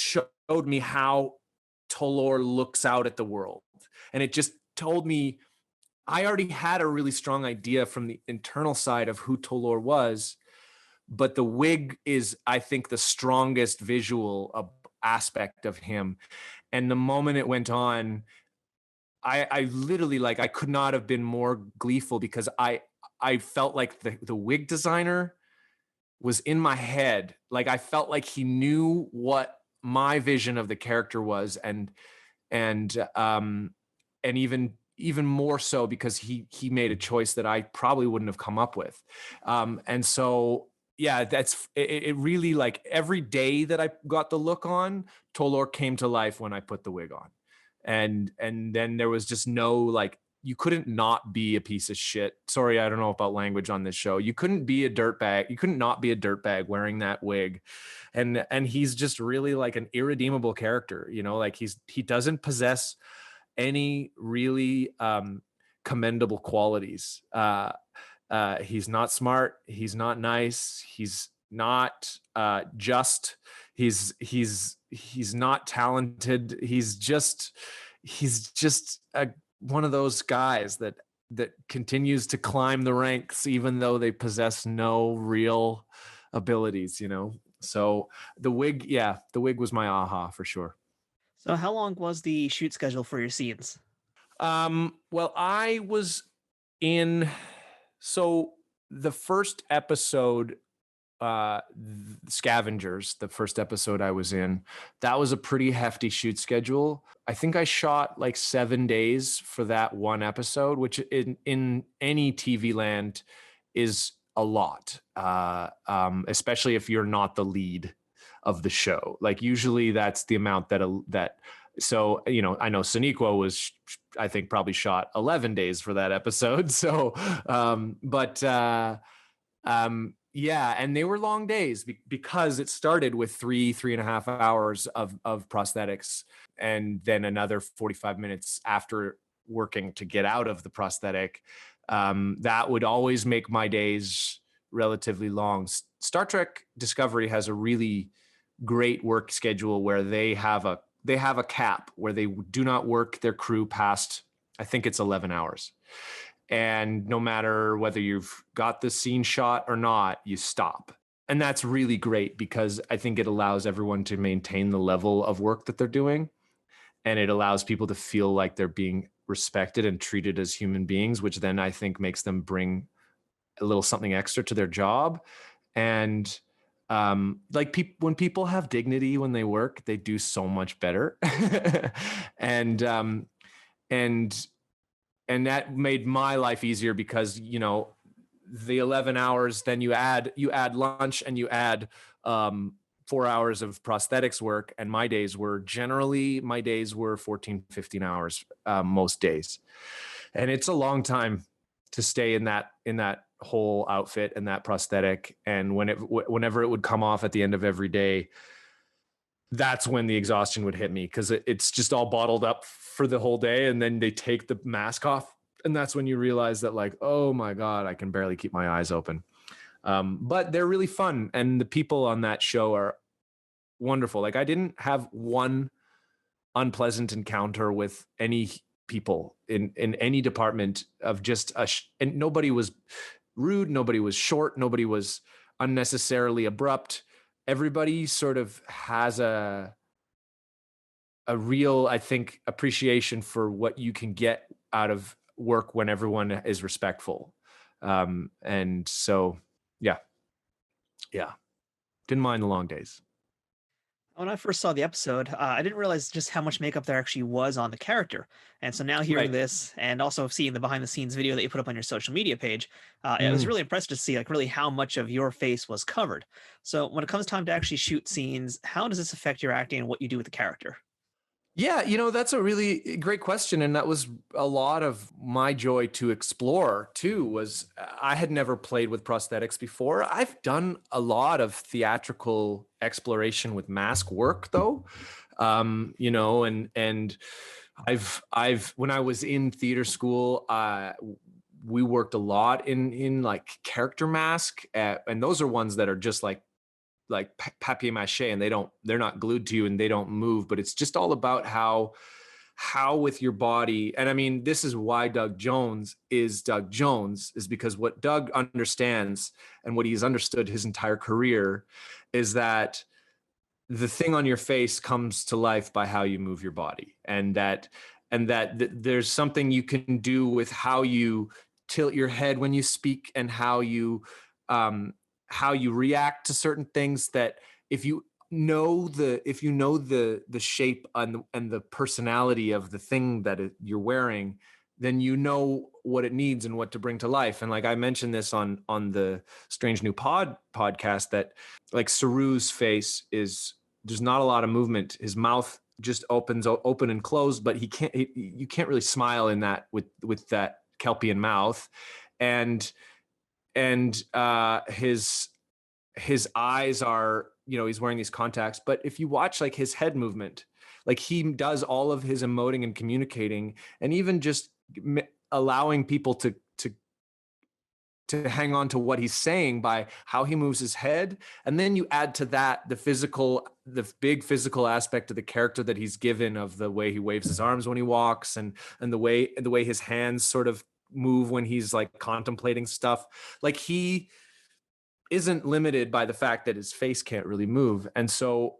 S1: showed me how Tolor looks out at the world, and it just told me I already had a really strong idea from the internal side of who Tolor was, but the wig is, I think, the strongest visual aspect of him. And the moment it went on, I literally, like, I could not have been more gleeful, because I felt like the wig designer was in my head. Like, I felt like he knew what my vision of the character was, and even more so because he made a choice that I probably wouldn't have come up with. And so, yeah, it really, like, every day that I got the look on, Tolor came to life when I put the wig on. And then there was just no, like, you couldn't not be a piece of shit. Sorry, I don't know about language on this show. You couldn't be a dirtbag. You couldn't not be a dirtbag wearing that wig. And he's just really like an irredeemable character, like he doesn't possess any really commendable qualities. He's not smart. He's not nice. He's not just. He's not talented. He's just one of those guys that continues to climb the ranks even though they possess no real abilities. So the wig was my aha for sure.
S2: So how long was the shoot schedule for your scenes?
S1: Well, I was in, so the first episode, Scavengers, the first episode I was in, that was a pretty hefty shoot schedule. I think I shot like 7 days for that one episode, which in any TV land is a lot, especially if you're not the lead of the show. Like, usually that's the amount that so, I know Soneqhua was, I think, probably shot 11 days for that episode. So, yeah, and they were long days because it started with 3.5 hours of prosthetics, and then another 45 minutes after working to get out of the prosthetic. That would always make my days relatively long. Star Trek Discovery has a really great work schedule where they have a cap where they do not work their crew past, I think it's 11 hours. And no matter whether you've got the scene shot or not, you stop. And that's really great because I think it allows everyone to maintain the level of work that they're doing. And it allows people to feel like they're being respected and treated as human beings, which then I think makes them bring a little something extra to their job. And when people have dignity when they work, they do so much better. and that made my life easier because, the 11 hours, then you add lunch and you add 4 hours of prosthetics work. And my days were 14, 15 hours most days. And it's a long time to stay in that whole outfit and that prosthetic. And whenever it would come off at the end of every day, that's when the exhaustion would hit me, because it's just all bottled up for the whole day. And then they take the mask off. And that's when you realize that, like, oh my God, I can barely keep my eyes open. But they're really fun. And the people on that show are wonderful. Like, I didn't have one unpleasant encounter with any people in any department of just and nobody was rude. Nobody was short. Nobody was unnecessarily abrupt. Everybody sort of has a real, I think, appreciation for what you can get out of work when everyone is respectful. And so, yeah, didn't mind the long days.
S2: When I first saw the episode, I didn't realize just how much makeup there actually was on the character. And so now hearing
S1: Right.
S2: this and also seeing the behind the scenes video that you put up on your social media page, it was
S1: Mm.
S2: really impressive to see like really how much of your face was covered. So when it comes time to actually shoot scenes, how does this affect your acting and what you do with the character?
S1: Yeah, that's a really great question. And that was a lot of my joy to explore too, was I had never played with prosthetics before. I've done a lot of theatrical exploration with mask work though. And I've when I was in theater school, we worked a lot in like character mask, and those are ones that are just like papier mache, and they're not glued to you and they don't move, but it's just all about how with your body. And I mean, this is why Doug Jones is because what Doug understands and what he's understood his entire career is that the thing on your face comes to life by how you move your body, and that there's something you can do with how you tilt your head when you speak, and how you react to certain things, that if you know the shape and the personality of the thing that you're wearing, then you know what it needs and what to bring to life. And like I mentioned this on the Strange New podcast, that like Saru's face there's not a lot of movement. His mouth just open and closed, but you can't really smile in that with that Kelpian mouth. And his eyes are, he's wearing these contacts, but if you watch like his head movement, like he does all of his emoting and communicating, and even just allowing people to hang on to what he's saying by how he moves his head. And then you add to that the big physical aspect of the character that he's given, of the way he waves his arms when he walks, and the way his hands sort of move when he's like contemplating stuff. Like he isn't limited by the fact that his face can't really move. And so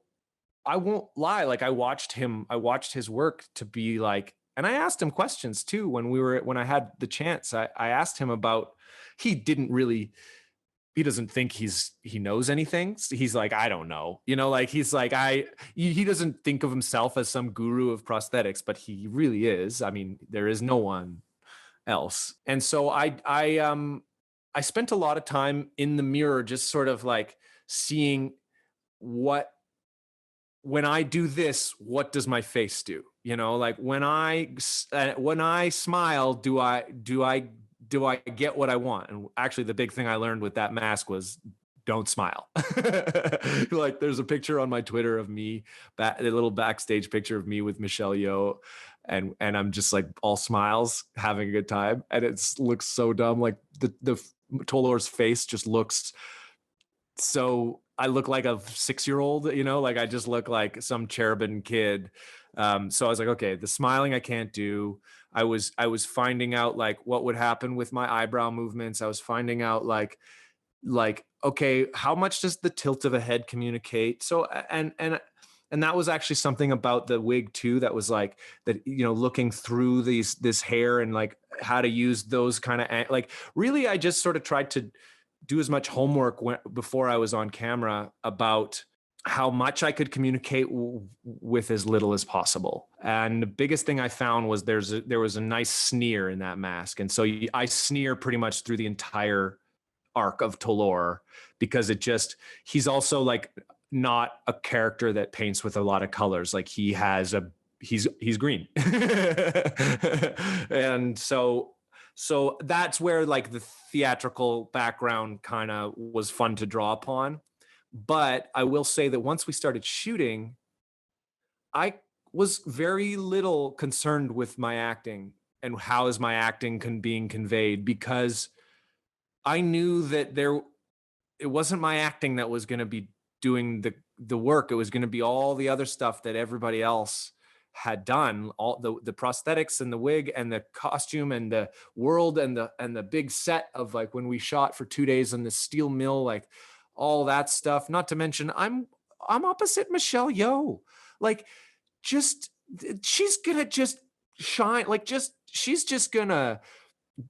S1: I won't lie, like I watched his work to be like, and I asked him questions too when I had the chance. I asked him about, he doesn't think he knows anything. He's like, I don't know, like he's like, he doesn't think of himself as some guru of prosthetics, but he really is. I mean, there is no one else. And so I spent a lot of time in the mirror, just sort of like seeing when I do this, what does my face do? Like when I smile, do I get what I want? And actually the big thing I learned with that mask was don't smile. Like there's a picture on my Twitter of me, a little backstage picture of me with Michelle Yeoh, and I'm just like all smiles, having a good time. And it looks so dumb. Like the Tolor's face just looks so, I look like a 6-year-old, like I just look like some cherubim kid. So I was like, okay, the smiling I can't do. I was finding out like what would happen with my eyebrow movements. I was finding out like, okay, how much does the tilt of a head communicate? So, and that was actually something about the wig too, that was like that, looking through this hair and like how to use those kind of, like really, I just sort of tried to do as much homework before I was on camera about how much I could communicate with as little as possible. And the biggest thing I found was there was a nice sneer in that mask. And so I sneer pretty much through the entire arc of Tolor, because he's also like not a character that paints with a lot of colors. Like he's green. And so that's where like the theatrical background kind of was fun to draw upon. But I will say that once we started shooting, I was very little concerned with my acting and how is my acting being conveyed, because I knew that it wasn't my acting that was going to be doing the work. It was going to be all the other stuff that everybody else had done, all the prosthetics and the wig and the costume and the world and the big set of like when we shot for 2 days in the steel mill, like all that stuff. Not to mention I'm opposite Michelle Yeoh. Like she's gonna just shine, like she's just gonna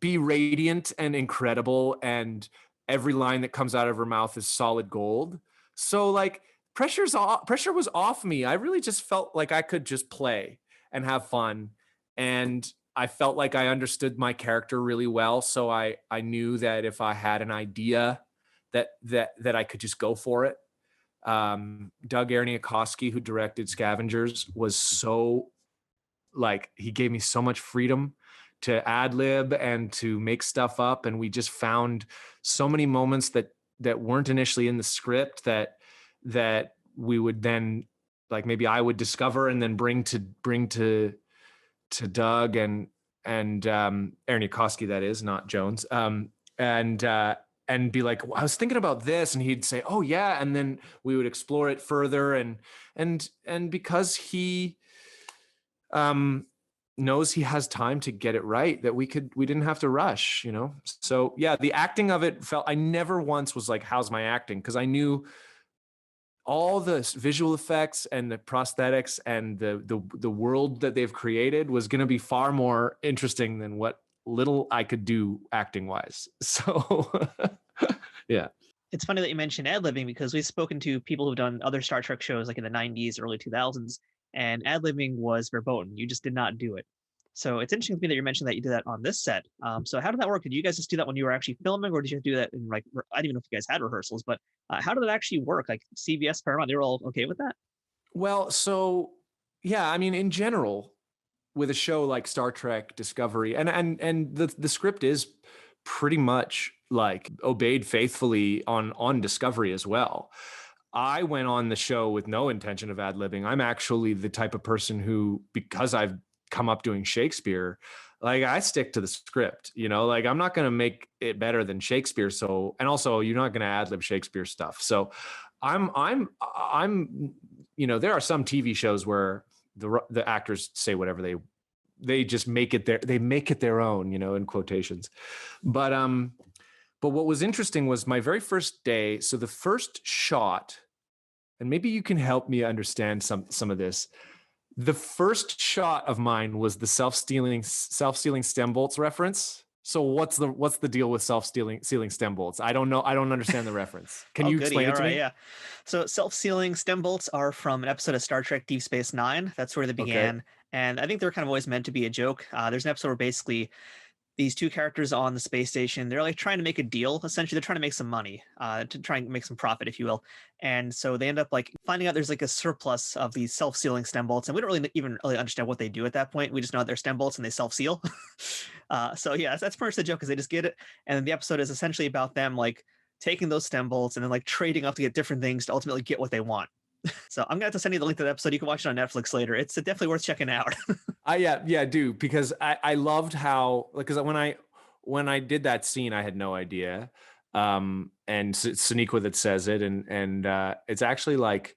S1: be radiant and incredible, and every line that comes out of her mouth is solid gold. So like pressure was off me. I really just felt like I could just play and have fun, and I felt like I understood my character really well. So I knew that if I had an idea that I could just go for it. Doug Erniakowski, who directed Scavengers, was so like, he gave me so much freedom to ad lib and to make stuff up, and we just found so many moments that weren't initially in the script that we would then, like, maybe I would discover and then bring to Doug and Erniakowski, that is, not Jones, and be like, well, I was thinking about this, and he'd say, oh yeah, and then we would explore it further, and because he knows he has time to get it right, that we didn't have to rush, so yeah, the acting of it felt, I never once was like, how's my acting, because I knew all the visual effects and the prosthetics and the world that they've created was going to be far more interesting than what little I could do acting wise. So yeah.
S2: It's funny that you mentioned ad-libbing, because we've spoken to people who've done other Star Trek shows like in the 90s, early 2000s, and ad-libbing was verboten. You just did not do it. So it's interesting to me that you mentioned that you did that on this set. So how did that work? Did you guys just do that when you were actually filming, or did you do that in, like, I don't even know if you guys had rehearsals, but how did it actually work? Like CBS, Paramount, they were all okay with that?
S1: Well, so yeah, I mean, in general, with a show like Star Trek Discovery, and the script is pretty much like obeyed faithfully on Discovery as well. I went on the show with no intention of ad-libbing. I'm actually the type of person who, because I've come up doing Shakespeare, like, I stick to the script, like, I'm not going to make it better than Shakespeare. So, and also you're not going to ad-lib Shakespeare stuff. So I'm, there are some TV shows where the actors say whatever they just make it their own, in quotations. But what was interesting was my very first day. So the first shot, and maybe you can help me understand some of this. The first shot of mine was the self-sealing stem bolts reference. So what's the deal with self-sealing stem bolts? I don't know. I don't understand the reference. Can you explain it to me?
S2: Yeah. So self-sealing stem bolts are from an episode of Star Trek Deep Space Nine. That's where they began. Okay. And I think they're kind of always meant to be a joke. There's an episode where basically these two characters on the space station, they're like trying to make a deal. Essentially, they're trying to make some money, to try and make some profit, if you will. And so they end up like finding out there's like a surplus of these self-sealing stem bolts. And we don't really even really understand what they do at that point. We just know they're stem bolts and they self-seal. So yeah, that's pretty much the joke, is they just get it. And then the episode is essentially about them like taking those stem bolts and then like trading up to get different things to ultimately get what they want. So I'm gonna have to send you the link to the episode. You can watch it on Netflix later. It's definitely worth checking out.
S1: Yeah, do, because I loved how, because when I did that scene, I had no idea. And Soneqhua that says it, and it's actually like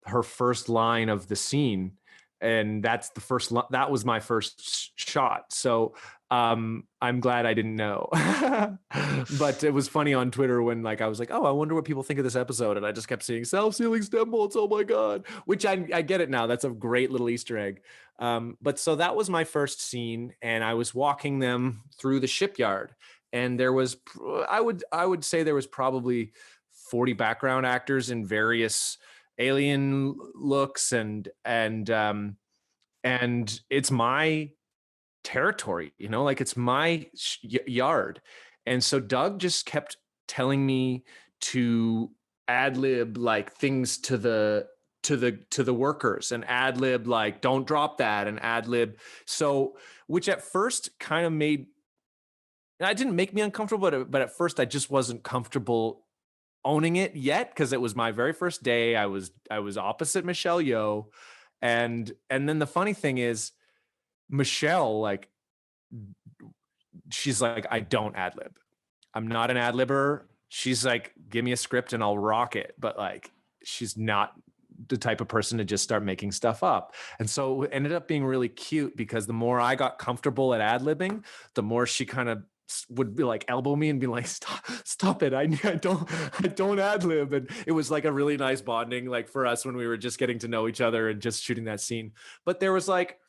S1: her first line of the scene, and that was my first shot. So I'm glad I didn't know. But it was funny on Twitter when, like, I was like, oh, I wonder what people think of this episode, and I just kept seeing self-sealing stem bolts. Oh my god! Which I get it now. That's a great little Easter egg. But so that was my first scene, and I was walking them through the shipyard, and there was, I would say there was probably 40 background actors in various alien looks, and it's my territory, like, it's my yard. And so Doug just kept telling me to ad lib like things to the workers, and ad lib like, don't drop that, and ad lib. So, which at first kind of it didn't make me uncomfortable, but at first I just wasn't comfortable owning it yet, because it was my very first day. I was opposite Michelle Yeoh. And then the funny thing is, Michelle, like, she's like, I don't ad lib. I'm not an ad libber. She's like, give me a script and I'll rock it. But like, she's not the type of person to just start making stuff up. And so it ended up being really cute, because the more I got comfortable at ad libbing, the more she kind of would be like, elbow me and be like, stop it. I don't ad lib. And it was like a really nice bonding, like, for us when we were just getting to know each other and just shooting that scene. But there was like,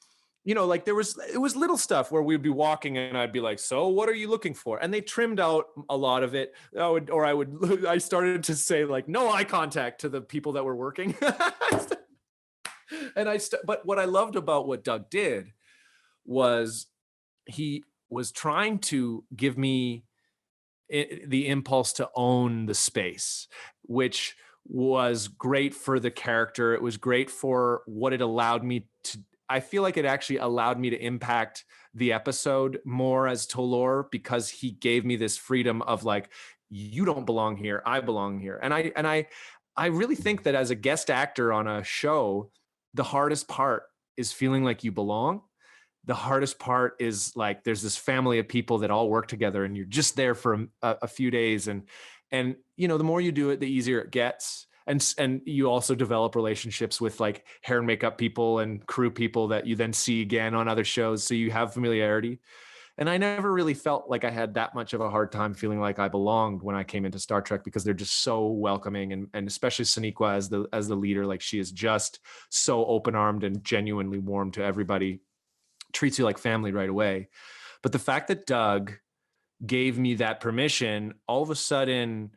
S1: like it was little stuff where we'd be walking and I'd be like, so what are you looking for? And they trimmed out a lot of it. I started to say like, no eye contact to the people that were working. But what I loved about what Doug did was he was trying to give me the impulse to own the space, which was great for the character. It was great for what it allowed me to. I feel like it actually allowed me to impact the episode more as Tolor, because he gave me this freedom of like, you don't belong here, I belong here. And I really think that as a guest actor on a show, the hardest part is feeling like you belong. The hardest part is like there's this family of people that all work together and you're just there for a few days. And the more you do it, the easier it gets. And you also develop relationships with like hair and makeup people and crew people that you then see again on other shows. So you have familiarity. And I never really felt like I had that much of a hard time feeling like I belonged when I came into Star Trek, because they're just so welcoming, and especially Soneqhua as the leader, like she is just so open-armed and genuinely warm to everybody, treats you like family right away. But the fact that Doug gave me that permission, all of a sudden,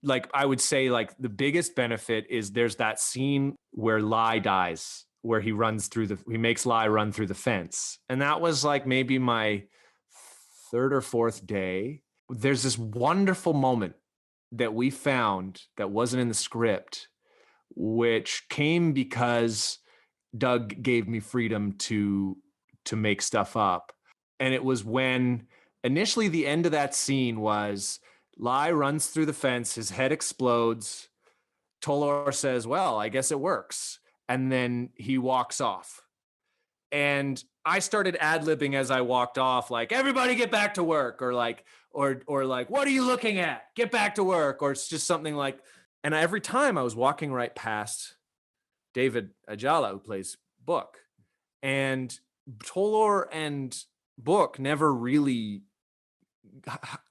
S1: like I would say like the biggest benefit is there's that scene where Lai dies, where he makes Lai run through the fence. And that was like maybe my third or fourth day. There's this wonderful moment that we found that wasn't in the script, which came because Doug gave me freedom to make stuff up. And it was when initially the end of that scene was Lai runs through the fence, his head explodes. Tolor says, well, I guess it works. And then he walks off. And I started ad-libbing as I walked off, like, everybody get back to work, or like, what are you looking at? Get back to work. Or it's just something like, and every time I was walking right past David Ajala, who plays Book, and Tolor and Book never really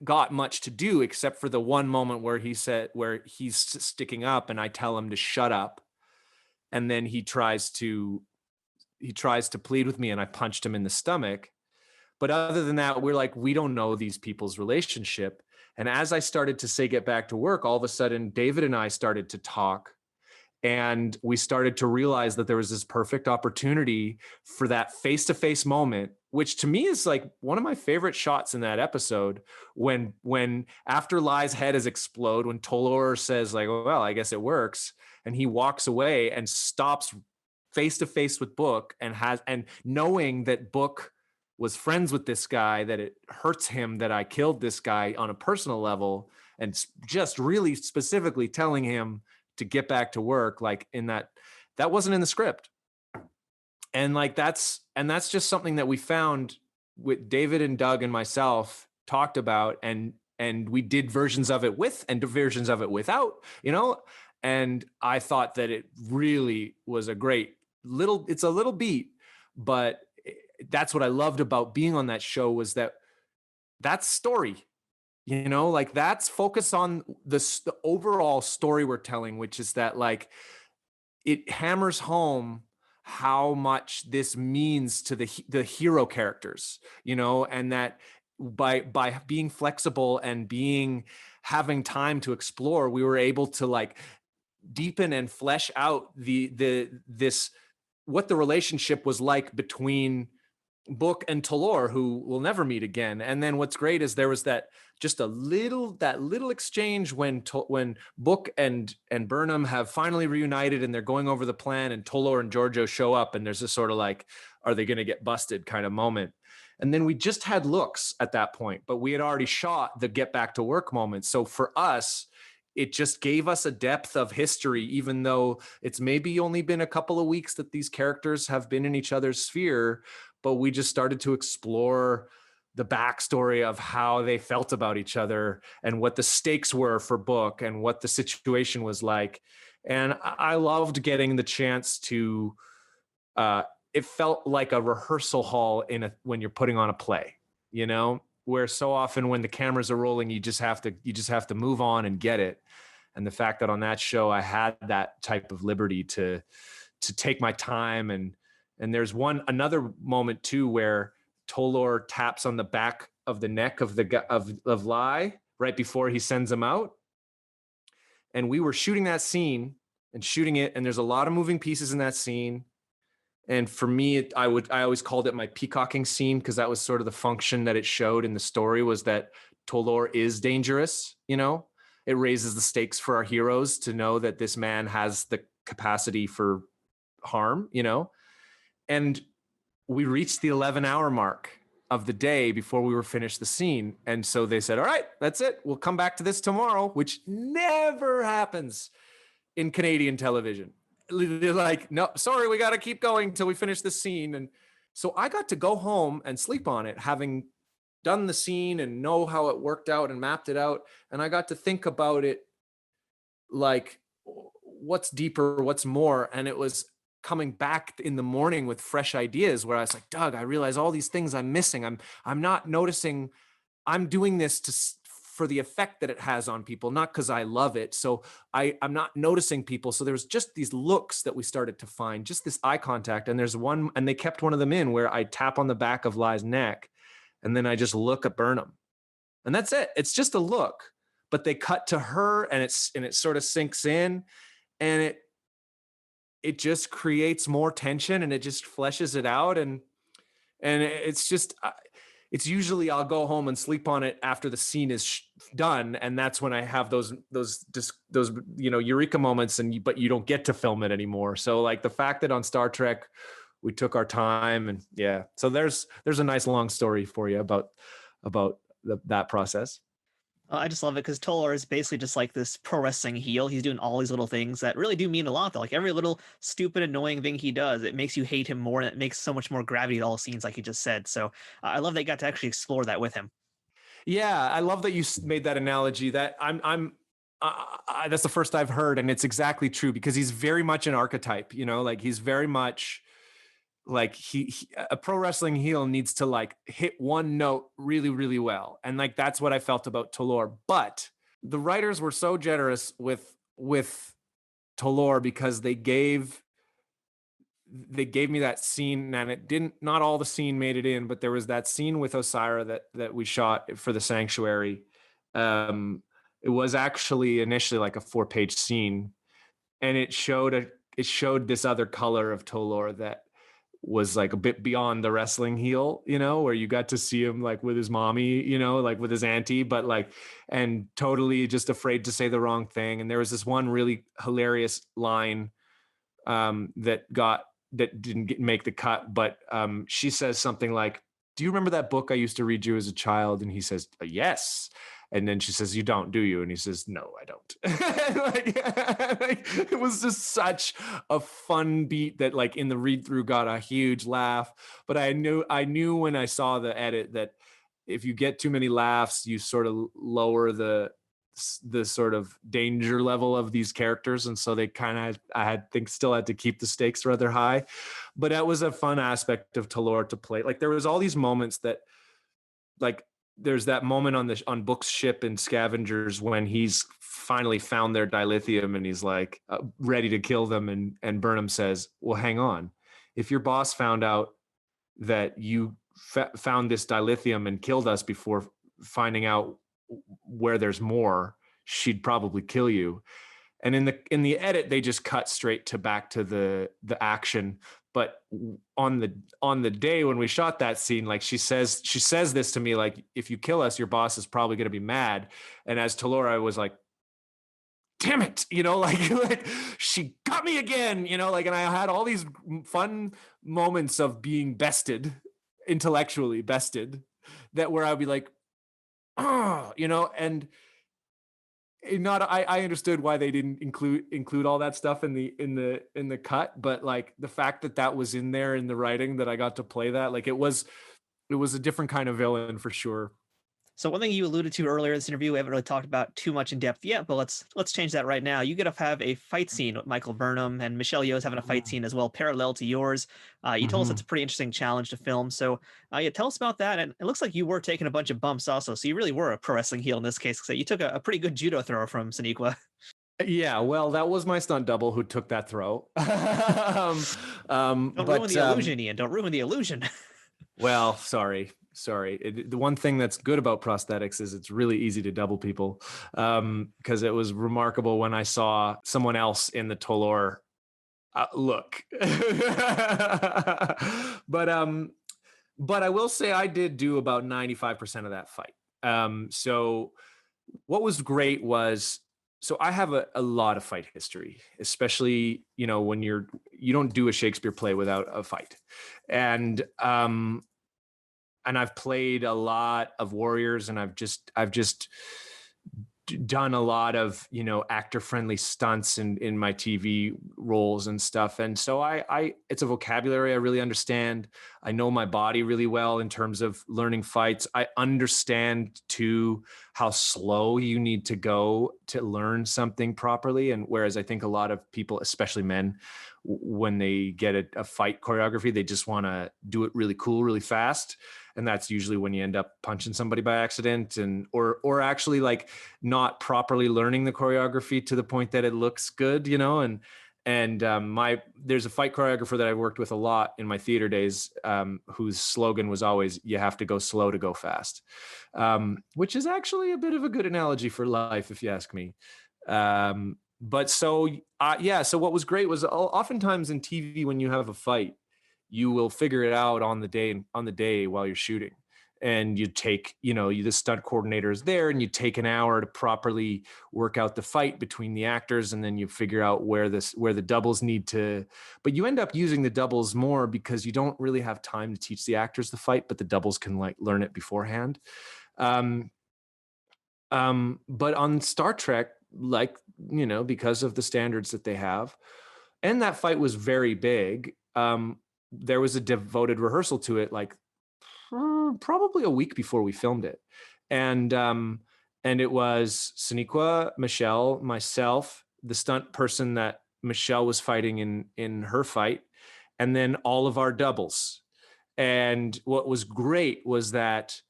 S1: got much to do except for the one moment where he's sticking up and I tell him to shut up, and then he tries to plead with me and I punched him in the stomach. But other than that, we're like, we don't know these people's relationship. And as I started to say get back to work, all of a sudden David and I started to talk. And we started to realize that there was this perfect opportunity for that face-to-face moment, which to me is like one of my favorite shots in that episode, when after Lai's head is explode, when Tolor says like, well, I guess it works. And he walks away and stops face-to-face with Book, and knowing that Book was friends with this guy, that it hurts him that I killed this guy on a personal level, and just really specifically telling him to get back to work, like in that wasn't in the script. And like that's just something that we found with David and Doug and myself talked about, and we did versions of it with and versions of it without, and I thought that it really was a great it's a little beat, but that's what I loved about being on that show, was that's story. Like that's focus on the overall story we're telling, which is that like it hammers home how much this means to the hero characters, and that by being flexible and having time to explore, we were able to like deepen and flesh out what the relationship was like between Book and Tolor, who will never meet again. And then what's great is there was that little exchange when Book and Burnham have finally reunited and they're going over the plan, and Tolor and Giorgio show up, and there's this sort of like, are they going to get busted kind of moment. And then we just had looks at that point, but we had already shot the get back to work moment. So for us, it just gave us a depth of history, even though it's maybe only been a couple of weeks that these characters have been in each other's sphere. But we just started to explore the backstory of how they felt about each other and what the stakes were for Book and what the situation was like. And I loved getting the chance to, it felt like a rehearsal hall when you're putting on a play, where so often when the cameras are rolling, you just have to move on and get it. And the fact that on that show, I had that type of liberty to take my time and And there's another moment too where Tolor taps on the back of the neck of of Lai right before he sends him out. And we were shooting that scene and shooting it, and there's a lot of moving pieces in that scene. And for me, I always called it my peacocking scene, because that was sort of the function that it showed in the story, was that Tolor is dangerous. You know, it raises the stakes for our heroes to know that this man has the capacity for harm, you know. And we reached the 11-hour mark of the day before we were finished the scene. And so they said, all right, that's it. We'll come back to this tomorrow, which never happens in Canadian television. They're like, no, sorry, we got to keep going till we finish the scene. And so I got to go home and sleep on it, having done the scene and know how it worked out and mapped it out. And I got to think about it like, what's deeper, what's more. And it was coming back in the morning with fresh ideas where I was like, Doug, I realize all these things I'm missing. I'm not noticing. I'm doing this for the effect that it has on people, not because I love it. So I'm not noticing people. So there was just these looks that we started to find, just this eye contact. And there's one, and they kept one of them in where I tap on the back of Lai's neck, and then I just look at Burnham, and that's it. It's just a look, but they cut to her, and it sort of sinks in, and it just creates more tension, and it just fleshes it out. And it's just, it's usually I'll go home and sleep on it after the scene is done. And that's when I have those, you know, eureka moments, but you don't get to film it anymore. So like the fact that on Star Trek, we took our time, and yeah, so there's a nice long story for you about that process.
S2: I just love it because Tolor is basically just like this pro wrestling heel. He's doing all these little things that really do mean a lot, though. Like every little stupid, annoying thing he does, it makes you hate him more, and it makes so much more gravity to all scenes, like you just said. So I love that you got to actually explore that with him.
S1: Yeah, I love that you made that analogy. That that's the first I've heard, and it's exactly true, because he's very much an archetype. You know, like he's very much like a pro wrestling heel needs to like hit one note really, really well. And like, that's what I felt about Tolor. But the writers were so generous with Tolor, because they gave me that scene, and not all the scene made it in, but there was that scene with Osyraa that we shot for the Sanctuary. It was actually initially like a 4-page scene, and it showed this other color of Tolor that was like a bit beyond the wrestling heel, you know, where you got to see him like with his mommy, you know, like with his auntie, but like, and totally just afraid to say the wrong thing. And there was this one really hilarious line that didn't make the cut, but she says something like, do you remember that book I used to read you as a child? And he says, yes. And then she says, you don't, do you? And he says, no, I don't. like, it was just such a fun beat that like in the read through got a huge laugh. But I knew when I saw the edit that if you get too many laughs, you sort of lower the sort of danger level of these characters. And so they kind of, still had to keep the stakes rather high. But that was a fun aspect of Tolor to play. Like there was all these moments that like, there's that moment on Book's ship in Scavengers when he's finally found their dilithium, and he's like ready to kill them. And Burnham says, well, hang on. If your boss found out that you found this dilithium and killed us before finding out where there's more, she'd probably kill you. And in the edit, they just cut straight back to the action. But on the day when we shot that scene, like she says this to me, like, if you kill us, your boss is probably going to be mad. And as Tolor, I was like, damn it, you know, like she got me again, you know, like, and I had all these fun moments of being intellectually bested, that where I'd be like, oh, you know, and I understood why they didn't include all that stuff in the cut, but like the fact that was in there in the writing, that I got to play that, like it was a different kind of villain for sure.
S2: So one thing you alluded to earlier in this interview, we haven't really talked about too much in depth yet, but let's change that right now. You get to have a fight scene with Michael Burnham, and Michelle Yeoh is having a fight scene as well, parallel to yours. You told us it's a pretty interesting challenge to film. So yeah, tell us about that. And it looks like you were taking a bunch of bumps also. So you really were a pro wrestling heel in this case, because you took a pretty good judo throw from Soneqhua.
S1: Yeah, well, that was my stunt double who took that throw.
S2: Don't ruin the illusion, Ian. Don't ruin the illusion.
S1: Well, sorry. The one thing that's good about prosthetics is it's really easy to double people, because it was remarkable when I saw someone else in the Tolor look. But I will say I did do about 95% of that fight. So what was great was, so I have a lot of fight history, especially, when you don't do a Shakespeare play without a fight. And I've played a lot of warriors, and I've just done a lot of actor friendly stunts in my TV roles and stuff. And so I it's a vocabulary I really understand. I know my body really well in terms of learning fights. I understand too how slow you need to go to learn something properly. And whereas I think a lot of people, especially men, when they get a fight choreography, they just want to do it really cool, really fast. And that's usually when you end up punching somebody by accident, or actually like not properly learning the choreography to the point that it looks good, there's a fight choreographer that I've worked with a lot in my theater days, whose slogan was always, "You have to go slow to go fast," which is actually a bit of a good analogy for life, if you ask me. So what was great was oftentimes in TV, when you have a fight, you will figure it out on the day while you're shooting. And you take, the stunt coordinator is there, and you take an hour to properly work out the fight between the actors. And then you figure out where the doubles need to, but you end up using the doubles more because you don't really have time to teach the actors the fight, but the doubles can like learn it beforehand. But on Star Trek, because of the standards that they have, and that fight was very big, there was a devoted rehearsal to it, like probably a week before we filmed it. And it was Soneqhua, Michelle, myself, the stunt person that Michelle was fighting in her fight, and then all of our doubles. And what was great was that,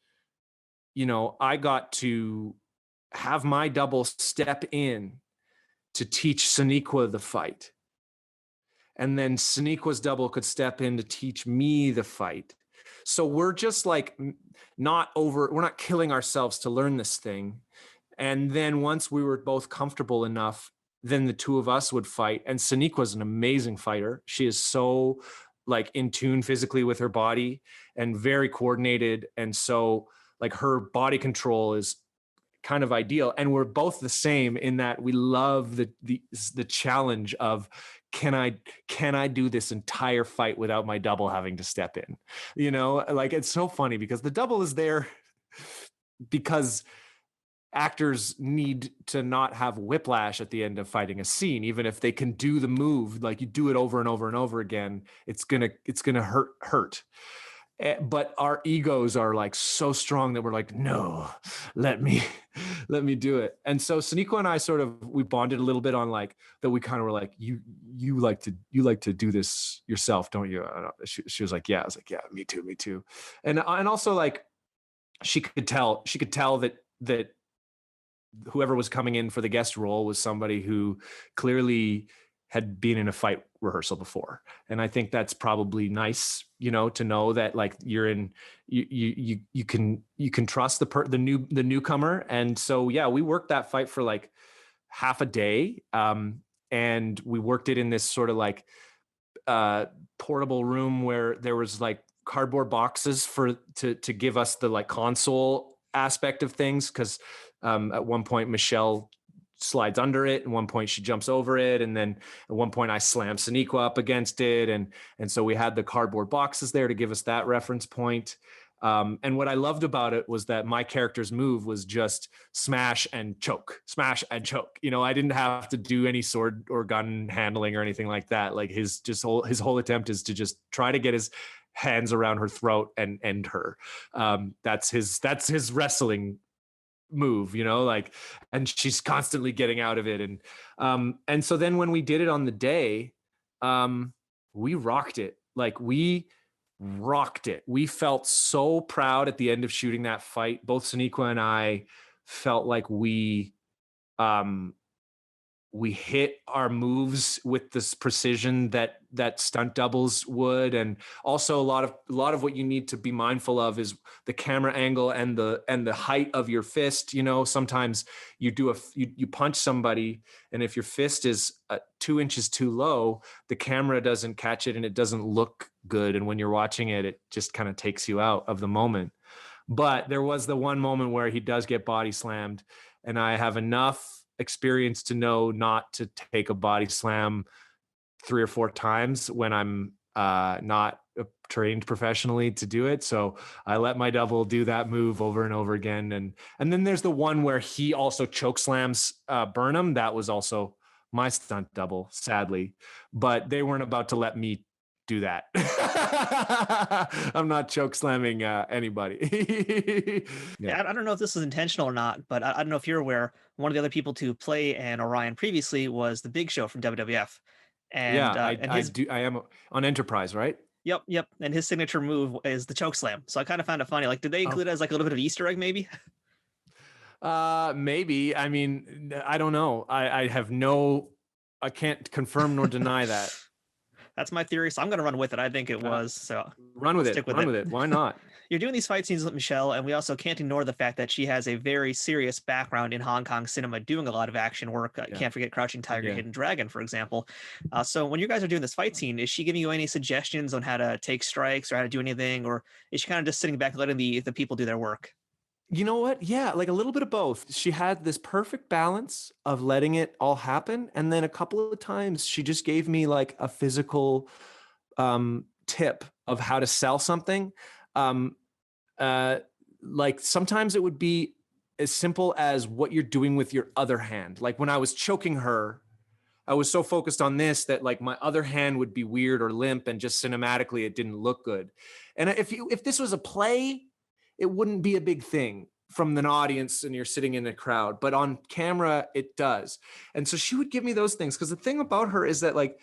S1: I got to have my double step in to teach Soneqhua the fight. And then Sonequa's double could step in to teach me the fight. So we're just like we're not killing ourselves to learn this thing. And then once we were both comfortable enough, then the two of us would fight. And Sonequa's an amazing fighter. She is so like in tune physically with her body and very coordinated. And so like her body control is kind of ideal. And we're both the same in that we love the challenge of, can I do this entire fight without my double having to step in? Like it's so funny because the double is there because actors need to not have whiplash at the end of fighting a scene. Even if they can do the move, like you do it over and over and over again, it's gonna hurt. But our egos are like so strong that we're like, no, let me do it. And so Soneqhua and I we bonded a little bit on like that. We kind of were like, you like to do this yourself, don't you? She was like, yeah. I was like, yeah, me too. And also like she could tell that whoever was coming in for the guest role was somebody who clearly had been in a fight rehearsal before. And I think that's probably nice, to know that like you're in, you can trust the newcomer. And so, yeah, we worked that fight for like half a day. And we worked it in this sort of like portable room where there was like cardboard boxes to give us the like console aspect of things. Cause at one point Michelle slides under it. At one point she jumps over it. And then at one point I slam Soneqhua up against it. And so we had the cardboard boxes there to give us that reference point. And what I loved about it was that my character's move was just smash and choke. I didn't have to do any sword or gun handling or anything like that. Like his whole attempt is to just try to get his hands around her throat and end her. That's his wrestling move, and she's constantly getting out of it. And so then when we did it on the day, we rocked it. We felt so proud at the end of shooting that fight. Both Soneqhua and I felt like we we hit our moves with this precision that stunt doubles would. And also a lot of what you need to be mindful of is the camera angle and the height of your fist. You know, sometimes you punch somebody, and if your fist is 2 inches too low, the camera doesn't catch it and it doesn't look good. And when you're watching it, it just kind of takes you out of the moment. But there was the one moment where he does get body slammed, and I have enough experience to know not to take a body slam 3 or 4 times when I'm not trained professionally to do it. So I let my double do that move over and over again. And then there's the one where he also choke slams Burnham. That was also my stunt double, sadly, but they weren't about to let me do that. I'm not choke slamming anybody.
S2: Yeah, I don't know if this is intentional or not, but I don't know if you're aware. One of the other people to play an Orion previously was the Big Show from WWF, and
S1: I am on Enterprise, right?
S2: Yep, and his signature move is the choke slam. So I kind of found it funny. Like, did they include it as like a little bit of Easter egg, maybe?
S1: Maybe. I mean, I don't know. I can't confirm nor deny that.
S2: That's my theory, so I'm going to run with it. I think it was. So
S1: run with it. Why not?
S2: You're doing these fight scenes with Michelle, and we also can't ignore the fact that she has a very serious background in Hong Kong cinema, doing a lot of action work. Can't forget Crouching Tiger, Hidden Dragon, for example. So when you guys are doing this fight scene, is she giving you any suggestions on how to take strikes or how to do anything, or is she kind of just sitting back and letting the people do their work?
S1: You know what? Yeah, like a little bit of both. She had this perfect balance of letting it all happen. And then a couple of times she just gave me like a physical tip of how to sell something. Like sometimes it would be as simple as what you're doing with your other hand. Like when I was choking her, I was so focused on this that like my other hand would be weird or limp, and just cinematically it didn't look good. And if this was a play, it wouldn't be a big thing from an audience and you're sitting in a crowd, but on camera it does. And so she would give me those things, because the thing about her is that like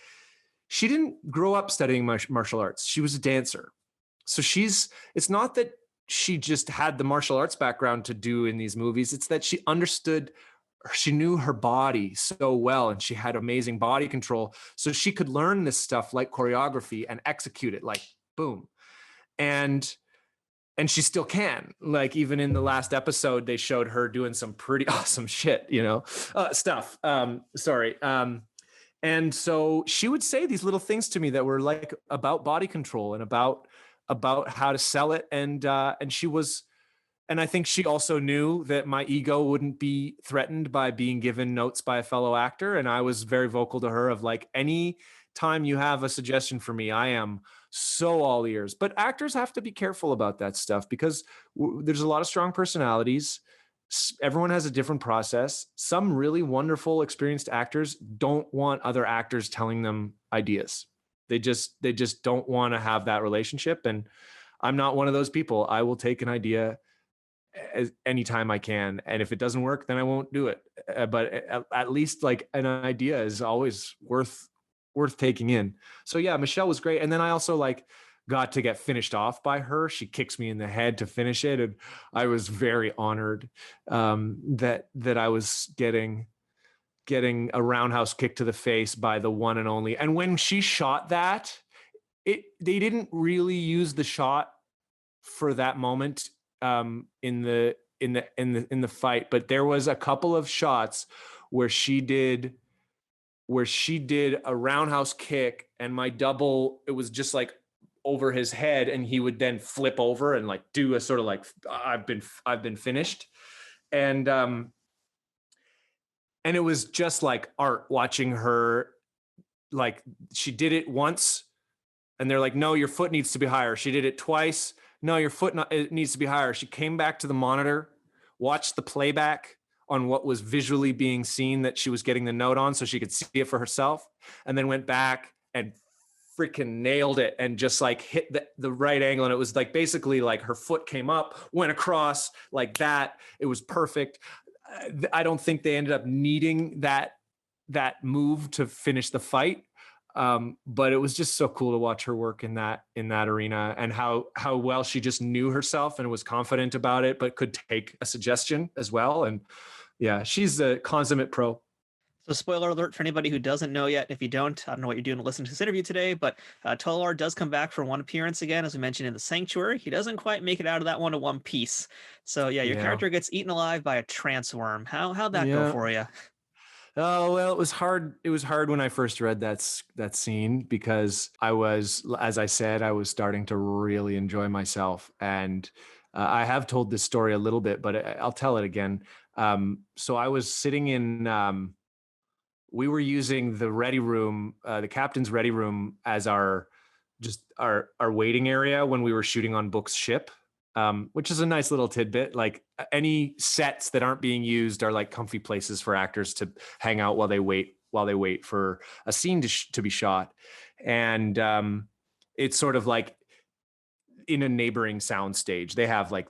S1: she didn't grow up studying martial arts. She was a dancer. So it's not that she just had the martial arts background to do in these movies. It's that she knew her body so well, and she had amazing body control. So she could learn this stuff like choreography and execute it like boom. And she still can. Like even in the last episode, they showed her doing some pretty awesome shit, stuff. And so she would say these little things to me that were like about body control and about how to sell it. And I think she also knew that my ego wouldn't be threatened by being given notes by a fellow actor. And I was very vocal to her of like, any time you have a suggestion for me, I am so all ears. But actors have to be careful about that stuff, because there's a lot of strong personalities. Everyone has a different process. Some really wonderful, experienced actors don't want other actors telling them ideas. They just don't want to have that relationship. And I'm not one of those people. I will take an idea anytime I can. And if it doesn't work, then I won't do it. But at least like an idea is always worth taking in. So yeah, Michelle was great. And then I also like got to get finished off by her. She kicks me in the head to finish it. And I was very honored that I was getting a roundhouse kick to the face by the one and only. And when she shot that, they didn't really use the shot for that moment in the fight, but there was a couple of shots where she did a roundhouse kick, and my double, it was just like over his head, and he would then flip over and like do a sort of like I've been finished. And it was just like art watching her. Like she did it once and they're like, no, your foot needs to be higher. She did it twice. No, your foot it needs to be higher. She came back to the monitor, watched the playback on what was visually being seen that she was getting the note on so she could see it for herself, and then went back and freaking nailed it and just like hit the right angle. And it was like basically like her foot came up, went across like that. It was perfect. I don't think they ended up needing that move to finish the fight. But it was just so cool to watch her work in that arena, and how well she just knew herself and was confident about it, but could take a suggestion as well. And yeah, she's a consummate pro.
S2: So spoiler alert for anybody who doesn't know yet. If you don't, I don't know what you're doing to listen to this interview today, but Tolor does come back for one appearance again, as we mentioned in the Sanctuary. He doesn't quite make it out of that one to one piece. So yeah, your
S1: Yeah.
S2: character gets eaten alive by a trance worm. How'd that go
S1: Yeah.
S2: for you?
S1: Oh, well, it was hard. It was hard when I first read that scene because I was, as I said, I was starting to really enjoy myself. And I have told this story a little bit, but I'll tell it again. So I was sitting in, we were using the ready room, the captain's ready room as our waiting area when we were shooting on Book's ship. Which is a nice little tidbit. Like any sets that aren't being used are like comfy places for actors to hang out while they wait for a scene to be shot. And it's sort of like in a neighboring sound stage. They have like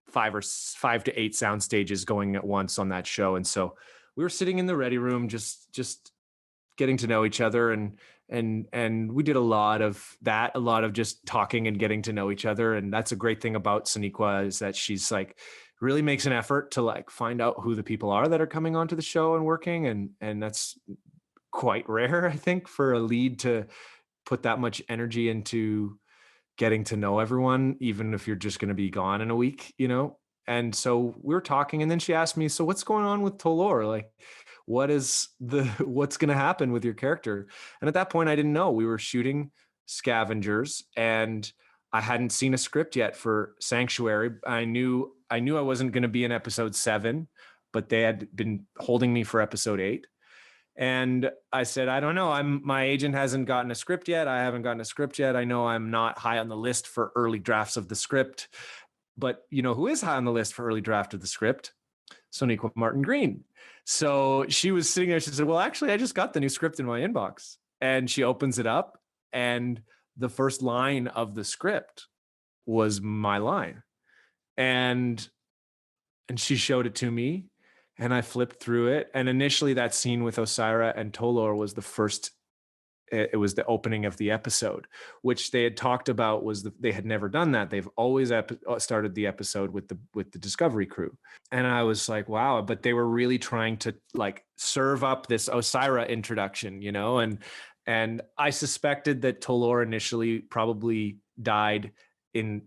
S1: 5 to 8 sound stages going at once on that show. And so we were sitting in the ready room, just getting to know each other, and we did a lot of just talking and getting to know each other. And that's a great thing about Soneqhua, is that she's like really makes an effort to like find out who the people are that are coming onto the show and working, and that's quite rare, I think, for a lead to put that much energy into getting to know everyone, even if you're just going to be gone in a week, you know. And so we were talking, and then she asked me, so what's going on with Tolor? Like, what's going to happen with your character? And at that point I didn't know. We were shooting Scavengers, and I hadn't seen a script yet for Sanctuary. I knew I wasn't going to be in episode 7, but they had been holding me for episode 8. And I said, I don't know. My agent hasn't gotten a script yet. I haven't gotten a script yet. I know I'm not high on the list for early drafts of the script, but you know who is high on the list for early draft of the script? Soneqhua Martin-Green. So she was sitting there. She said, well, actually, I just got the new script in my inbox. And she opens it up, and the first line of the script was my line. And she showed it to me, and I flipped through it. And initially that scene with Osyraa and Tolor was the first, it was the opening of the episode, which they had talked about they had never done that. They've always started the episode with the Discovery crew. And I was like, wow, but they were really trying to like serve up this Osyraa introduction, you know? And I suspected that Tolor initially probably died in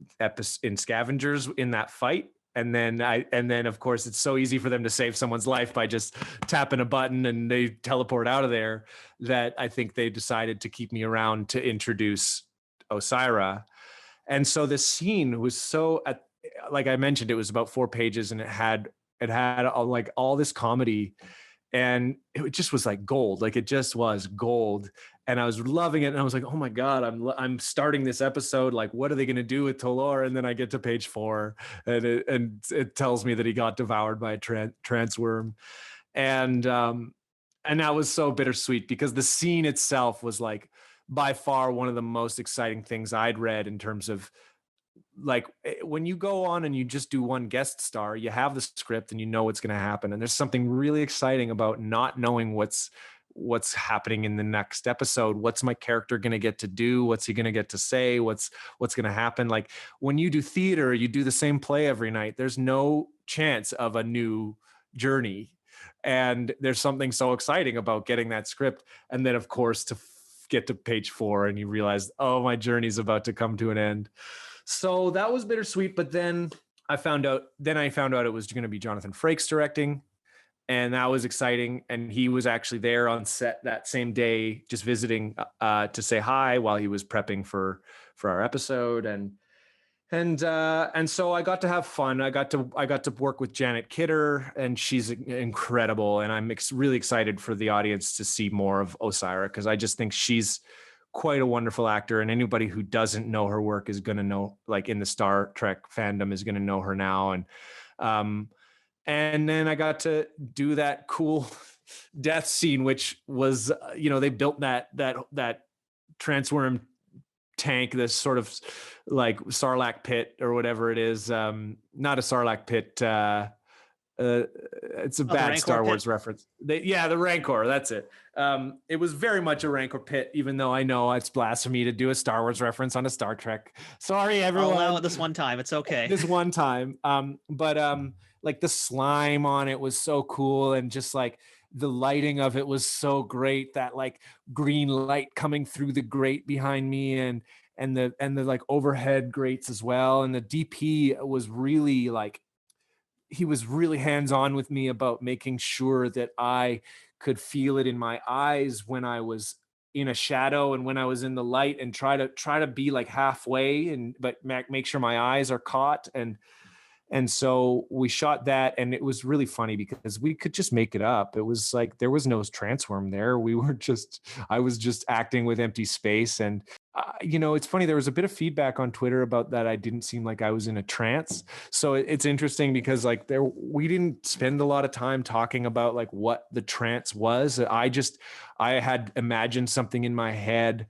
S1: Scavengers in that fight. And then of course it's so easy for them to save someone's life by just tapping a button and they teleport out of there, that I think they decided to keep me around to introduce Osyraa. And so the scene was so, like I mentioned, it was about 4 pages, and it had like all this comedy, and it just was like gold. Like it just was gold. And I was loving it. And I was like, oh my God, I'm starting this episode. Like, what are they going to do with Tolor? And then I get to page 4, and it tells me that he got devoured by a trance worm. And that was so bittersweet, because the scene itself was like by far one of the most exciting things I'd read, in terms of like when you go on and you just do one guest star, you have the script and you know what's going to happen. And there's something really exciting about not knowing what's happening in the next episode. What's my character going to get to do? What's he going to get to say? What's going to happen? Like when you do theater, you do the same play every night. There's no chance of a new journey. And there's something so exciting about getting that script. And then of course to get to page 4 and you realize, oh, my journey's about to come to an end. So that was bittersweet. But then I found out it was going to be Jonathan Frakes directing. And that was exciting. And he was actually there on set that same day, just visiting to say hi while he was prepping for our episode. And so I got to have fun. I got to work with Janet Kidder, and she's incredible. And I'm really excited for the audience to see more of Osyraa, because I just think she's quite a wonderful actor. And anybody who doesn't know her work is going to know, like in the Star Trek fandom, is going to know her now. And then I got to do that cool death scene, which was, they built that transworm tank, this sort of like Sarlacc pit or whatever it is. Not a Sarlacc pit. It's a bad Star Wars reference. The Rancor. That's it. It was very much a Rancor pit, even though I know it's blasphemy to do a Star Wars reference on a Star Trek. Sorry, everyone.
S2: I'll allow it this one time. It's okay.
S1: This one time. But like the slime on it was so cool, and just like the lighting of it was so great, that like green light coming through the grate behind me, and the like overhead grates as well. And the DP was really like, he was really hands-on with me about making sure that I could feel it in my eyes when I was in a shadow and when I was in the light, and try to be like halfway, and but make sure my eyes are caught. And so we shot that, and it was really funny because we could just make it up. It was like there was no trance worm there. I was just acting with empty space. And it's funny, there was a bit of feedback on Twitter about that I didn't seem like I was in a trance. So it's interesting because like we didn't spend a lot of time talking about like what the trance was. I had imagined something in my head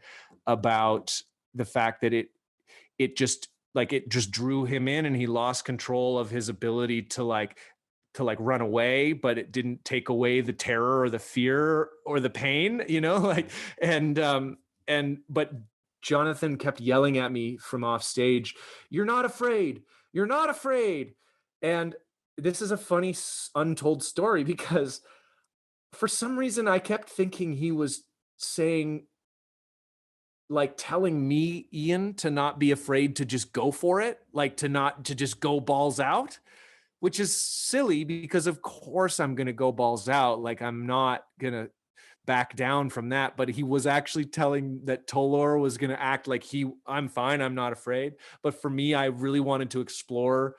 S1: about the fact that it just drew him in, and he lost control of his ability to run away, but it didn't take away the terror or the fear or the pain, like, but Jonathan kept yelling at me from off stage, "You're not afraid. You're not afraid." And this is a funny untold story, because for some reason I kept thinking he was saying, like, telling me, Ian, to not be afraid to just go for it, like to just go balls out, which is silly because of course I'm going to go balls out. Like, I'm not going to back down from that. But he was actually telling that Tolor was going to act like I'm fine, I'm not afraid. But for me, I really wanted to explore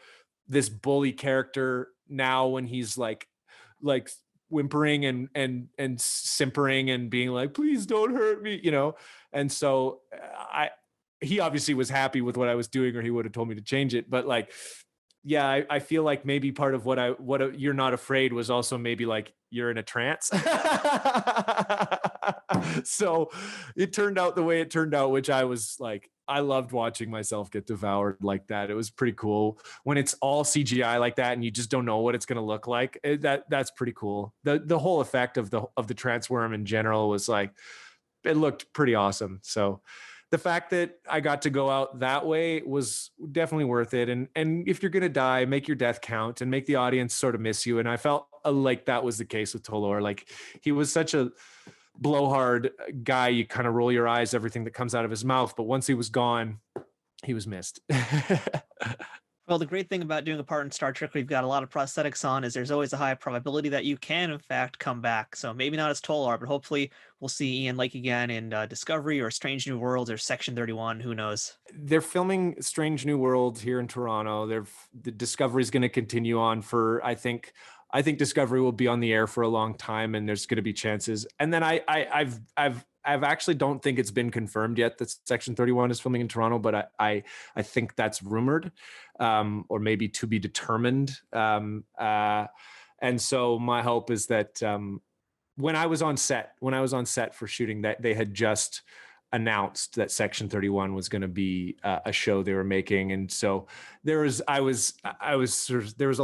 S1: this bully character now, when he's like whimpering and simpering and being like, "Please don't hurt me," And so he obviously was happy with what I was doing, or he would have told me to change it. But like, yeah, I feel like maybe part of what You're Not Afraid was also maybe like you're in a trance. So it turned out the way it turned out, which I was like, I loved watching myself get devoured like that. It was pretty cool when it's all CGI like that and you just don't know what it's going to look like. That's pretty cool. The whole effect of the trance worm in general was like, it looked pretty awesome. So the fact that I got to go out that way was definitely worth it. And if you're going to die, make your death count and make the audience sort of miss you. And I felt like that was the case with Tolor. Like, he was such a blowhard guy. You kind of roll your eyes, everything that comes out of his mouth. But once he was gone, he was missed.
S2: Well, the great thing about doing a part in Star Trek we've got a lot of prosthetics on is there's always a high probability that you can, in fact, come back. So maybe not as Tolar, but hopefully we'll see Ian Lake again in Discovery or Strange New Worlds or Section 31. Who knows?
S1: They're filming Strange New World here in Toronto. The Discovery is going to continue on for, I think Discovery will be on the air for a long time, and there's going to be chances. And then I've actually don't think it's been confirmed yet that Section 31 is filming in Toronto, but I think that's rumored, or maybe to be determined. And so my hope is that when I was on set for shooting, that they had just announced that Section 31 was going to be a show they were making. And so there was a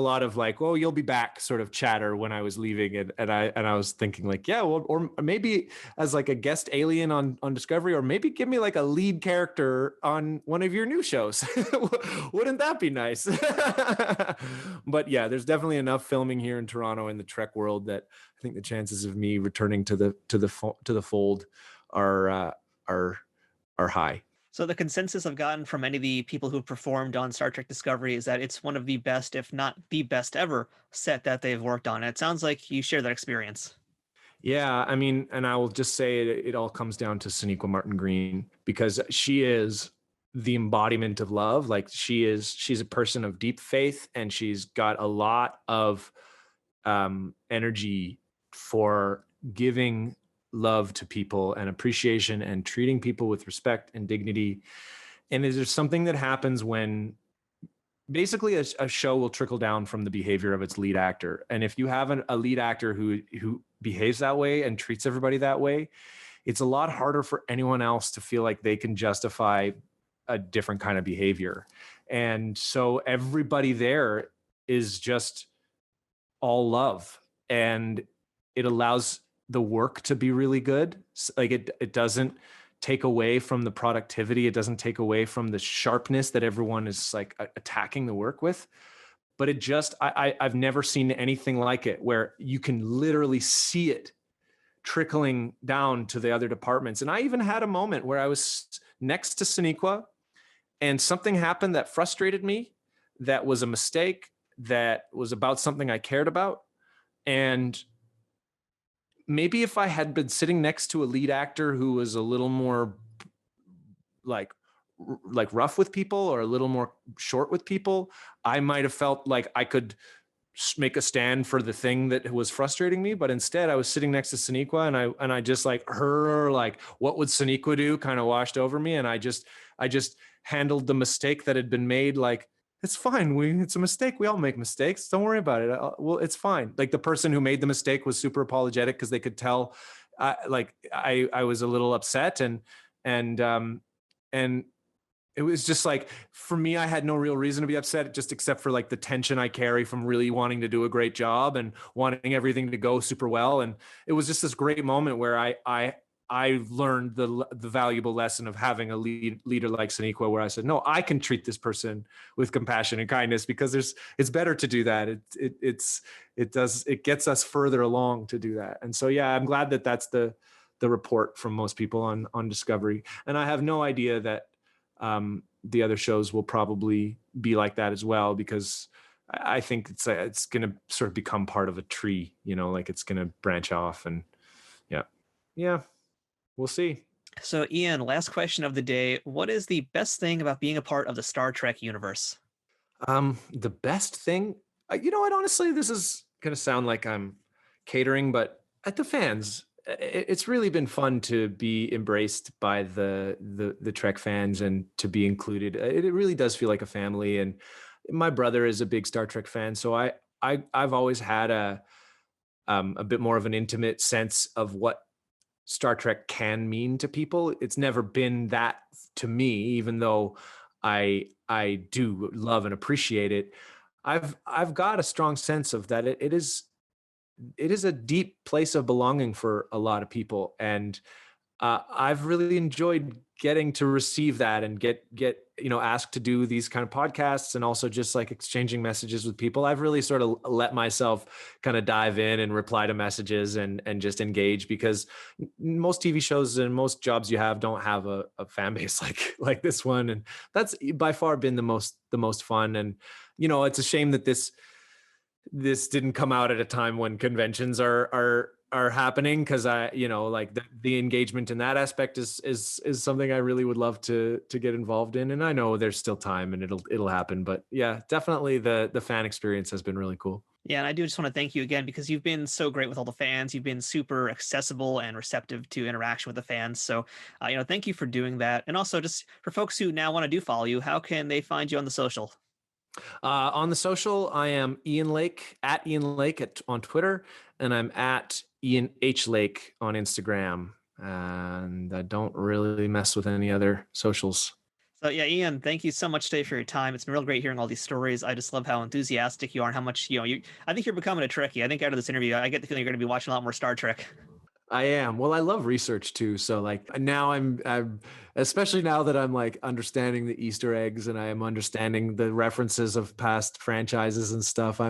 S1: lot of like, "Oh, you'll be back" sort of chatter when I was leaving. And I was thinking like, yeah, well, or maybe as like a guest alien on Discovery, or maybe give me like a lead character on one of your new shows. Wouldn't that be nice? But yeah, there's definitely enough filming here in Toronto in the Trek world that I think the chances of me returning to the fold are high.
S2: So the consensus I've gotten from many of the people who performed on Star Trek Discovery is that it's one of the best, if not the best ever, set that they've worked on. And it sounds like you share that experience.
S1: Yeah, I mean, and I will just say it all comes down to Soneqhua Martin-Green, because she is the embodiment of love. Like, she's a person of deep faith, and she's got a lot of energy for giving love to people and appreciation and treating people with respect and dignity. And is there something that happens when basically a show will trickle down from the behavior of its lead actor. And if you have a lead actor who behaves that way and treats everybody that way, it's a lot harder for anyone else to feel like they can justify a different kind of behavior. And so everybody there is just all love, and it allows the work to be really good. Like, it doesn't take away from the productivity. It doesn't take away from the sharpness that everyone is like attacking the work with. but it just, I've never seen anything like it, where you can literally see it trickling down to the other departments. And I even had a moment where I was next to Soneqhua and something happened that frustrated me, that was a mistake, that was about something I cared about. And maybe if I had been sitting next to a lead actor who was a little more like rough with people or a little more short with people, I might have felt like I could make a stand for the thing that was frustrating me. But instead I was sitting next to Soneqhua, and I just like her, like, what would Soneqhua do, kind of washed over me. And I just handled the mistake that had been made. Like, it's fine. It's a mistake. We all make mistakes. Don't worry about it. Well, it's fine. Like, the person who made the mistake was super apologetic because they could tell, I was a little upset, and it was just like, for me, I had no real reason to be upset, just except for like the tension I carry from really wanting to do a great job and wanting everything to go super well. And it was just this great moment where I learned the valuable lesson of having a leader like Soneqhua, where I said, no, I can treat this person with compassion and kindness, because it's better to do that. It gets us further along to do that. And so, yeah, I'm glad that that's the report from most people on Discovery. And I have no idea that the other shows will probably be like that as well, because I think it's going to sort of become part of a tree, like it's going to branch off. And yeah, we'll see.
S2: So, Ian, last question of the day. What is the best thing about being a part of the Star Trek universe?
S1: The best thing, what, honestly, this is going to sound like I'm catering, but at the fans, it's really been fun to be embraced by the Trek fans and to be included. It really does feel like a family. And my brother is a big Star Trek fan, so I've always had a bit more of an intimate sense of what Star Trek can mean to people. It's never been that to me, even though I do love and appreciate it. I've got a strong sense of that. It is a deep place of belonging for a lot of people. And I've really enjoyed getting to receive that and get asked to do these kind of podcasts, and also just like exchanging messages with people. I've really sort of let myself kind of dive in and reply to messages and just engage, because most TV shows and most jobs you have don't have a fan base like this one. And that's by far been the most fun. And, it's a shame that this didn't come out at a time when conventions are happening, because the engagement in that aspect is something I really would love to get involved in. And I know there's still time and it'll happen, but yeah, definitely the fan experience has been really cool.
S2: Yeah, and I do just want to thank you again, because you've been so great with all the fans. You've been super accessible and receptive to interaction with the fans. So, thank you for doing that. And also, just for folks who now want to follow you, how can they find you on the social?
S1: On the social, I am Ian Lake, at Ian Lake on Twitter, and I'm at Ian H. Lake on Instagram. And I don't really mess with any other socials.
S2: So yeah, Ian, thank you so much today for your time. It's been real great hearing all these stories. I just love how enthusiastic you are and how much, I think you're becoming a Trekkie. I think out of this interview, I get the feeling you're going to be watching a lot more Star Trek.
S1: I am. Well, I love research too. So like now I'm especially now that I'm like understanding the Easter eggs and I am understanding the references of past franchises and stuff.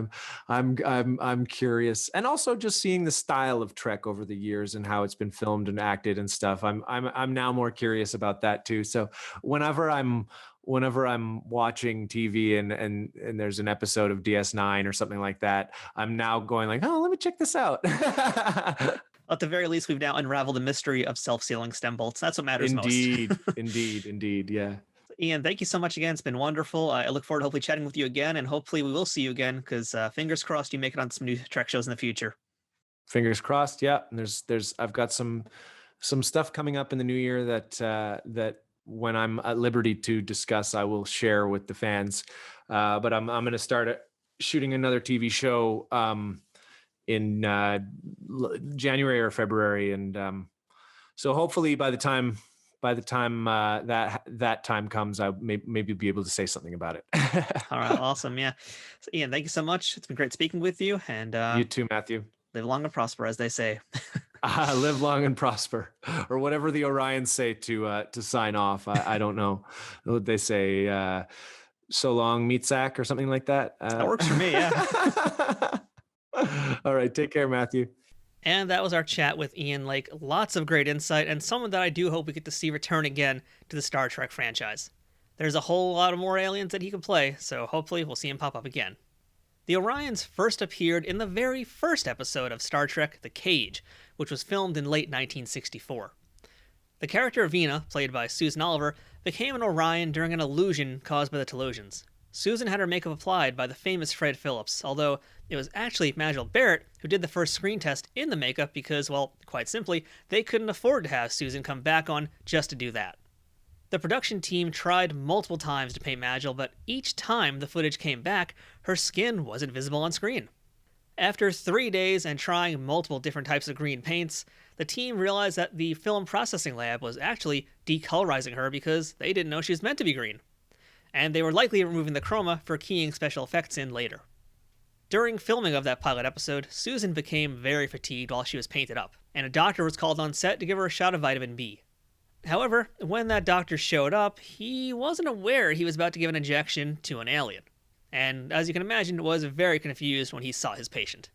S1: I'm curious, and also just seeing the style of Trek over the years and how it's been filmed and acted and stuff. I'm now more curious about that too. So whenever I'm watching TV and there's an episode of DS9 or something like that, I'm now going like, oh, let me check this out.
S2: At the very least, we've now unraveled the mystery of self-sealing stem bolts. That's what matters most. Indeed. Yeah. Ian, thank you so much again. It's been wonderful. I look forward to hopefully chatting with you again, and hopefully we will see you again, because fingers crossed you make it on some new Trek shows in the future.
S1: Fingers crossed. Yeah. And I've got some stuff coming up in the new year that when I'm at liberty to discuss, I will share with the fans. But I'm going to start shooting another TV show in January or February, and so hopefully by the time that time comes, I maybe be able to say something about it.
S2: All right, awesome. Yeah, so Ian, thank you so much. It's been great speaking with you, and
S1: you too, Matthew.
S2: Live long and prosper, as they say.
S1: Live long and prosper, or whatever the Orions say to sign off. I don't know what they say. So long, meat sack, or something like that.
S2: That works for me, yeah.
S1: All right, take care, Matthew.
S2: And that was our chat with Ian Lake. Lots of great insight, and someone that I do hope we get to see return again to the Star Trek franchise. There's a whole lot of more aliens that he can play, so hopefully we'll see him pop up again. The Orions first appeared in the very first episode of Star Trek The Cage, which was filmed in late 1964. The character Vina, played by Susan Oliver, became an Orion during an illusion caused by the Telosians. Susan had her makeup applied by the famous Fred Phillips, although it was actually Majel Barrett who did the first screen test in the makeup because, well, quite simply, they couldn't afford to have Susan come back on just to do that. The production team tried multiple times to paint Majel, but each time the footage came back, her skin wasn't visible on screen. After 3 days and trying multiple different types of green paints, the team realized that the film processing lab was actually decolorizing her because they didn't know she was meant to be green. And they were likely removing the chroma for keying special effects in later. During filming of that pilot episode, Susan became very fatigued while she was painted up, and a doctor was called on set to give her a shot of vitamin B. However, when that doctor showed up, he wasn't aware he was about to give an injection to an alien, and as you can imagine, was very confused when he saw his patient.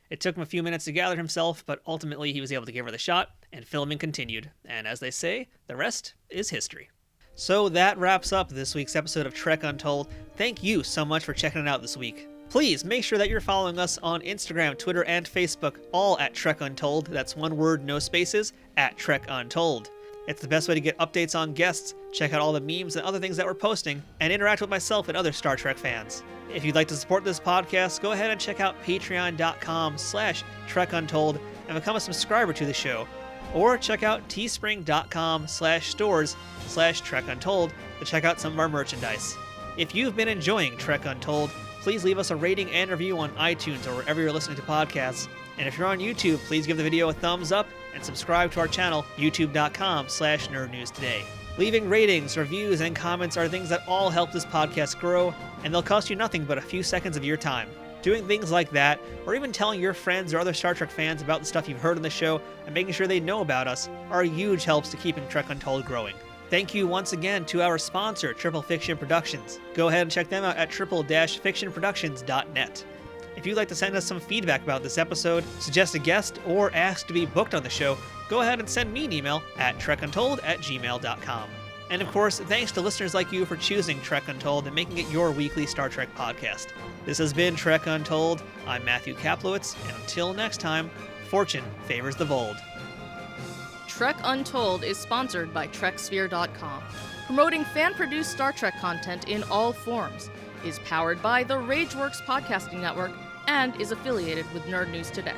S2: It took him a few minutes to gather himself, but ultimately he was able to give her the shot, and filming continued, and as they say, the rest is history. So that wraps up this week's episode of Trek Untold. Thank you so much for checking it out this week. Please make sure that you're following us on Instagram, Twitter, and Facebook, all at Trek Untold. That's one word, no spaces, at Trek Untold. It's the best way to get updates on guests, check out all the memes and other things that we're posting, and interact with myself and other Star Trek fans. If you'd like to support this podcast, go ahead and check out patreon.com/TrekUntold and become a subscriber to the show. Or check out teespring.com/stores/TrekUntold to check out some of our merchandise. If you've been enjoying Trek Untold, please leave us a rating and review on iTunes or wherever you're listening to podcasts. And if you're on YouTube, please give the video a thumbs up and subscribe to our channel, youtube.com/nerdnewstoday. Leaving ratings, reviews, and comments are things that all help this podcast grow, and they'll cost you nothing but a few seconds of your time. Doing things like that, or even telling your friends or other Star Trek fans about the stuff you've heard on the show and making sure they know about us, are huge helps to keeping Trek Untold growing. Thank you once again to our sponsor, Triple Fiction Productions. Go ahead and check them out at triple-fictionproductions.net. If you'd like to send us some feedback about this episode, suggest a guest, or ask to be booked on the show, go ahead and send me an email at trekuntold@gmail.com. And of course, thanks to listeners like you for choosing Trek Untold and making it your weekly Star Trek podcast. This has been Trek Untold. I'm Matthew Kaplowitz, and until next time, fortune favors the bold.
S4: Trek Untold is sponsored by TrekSphere.com, promoting fan-produced Star Trek content in all forms, is powered by the RageWorks podcasting network, and is affiliated with Nerd News Today.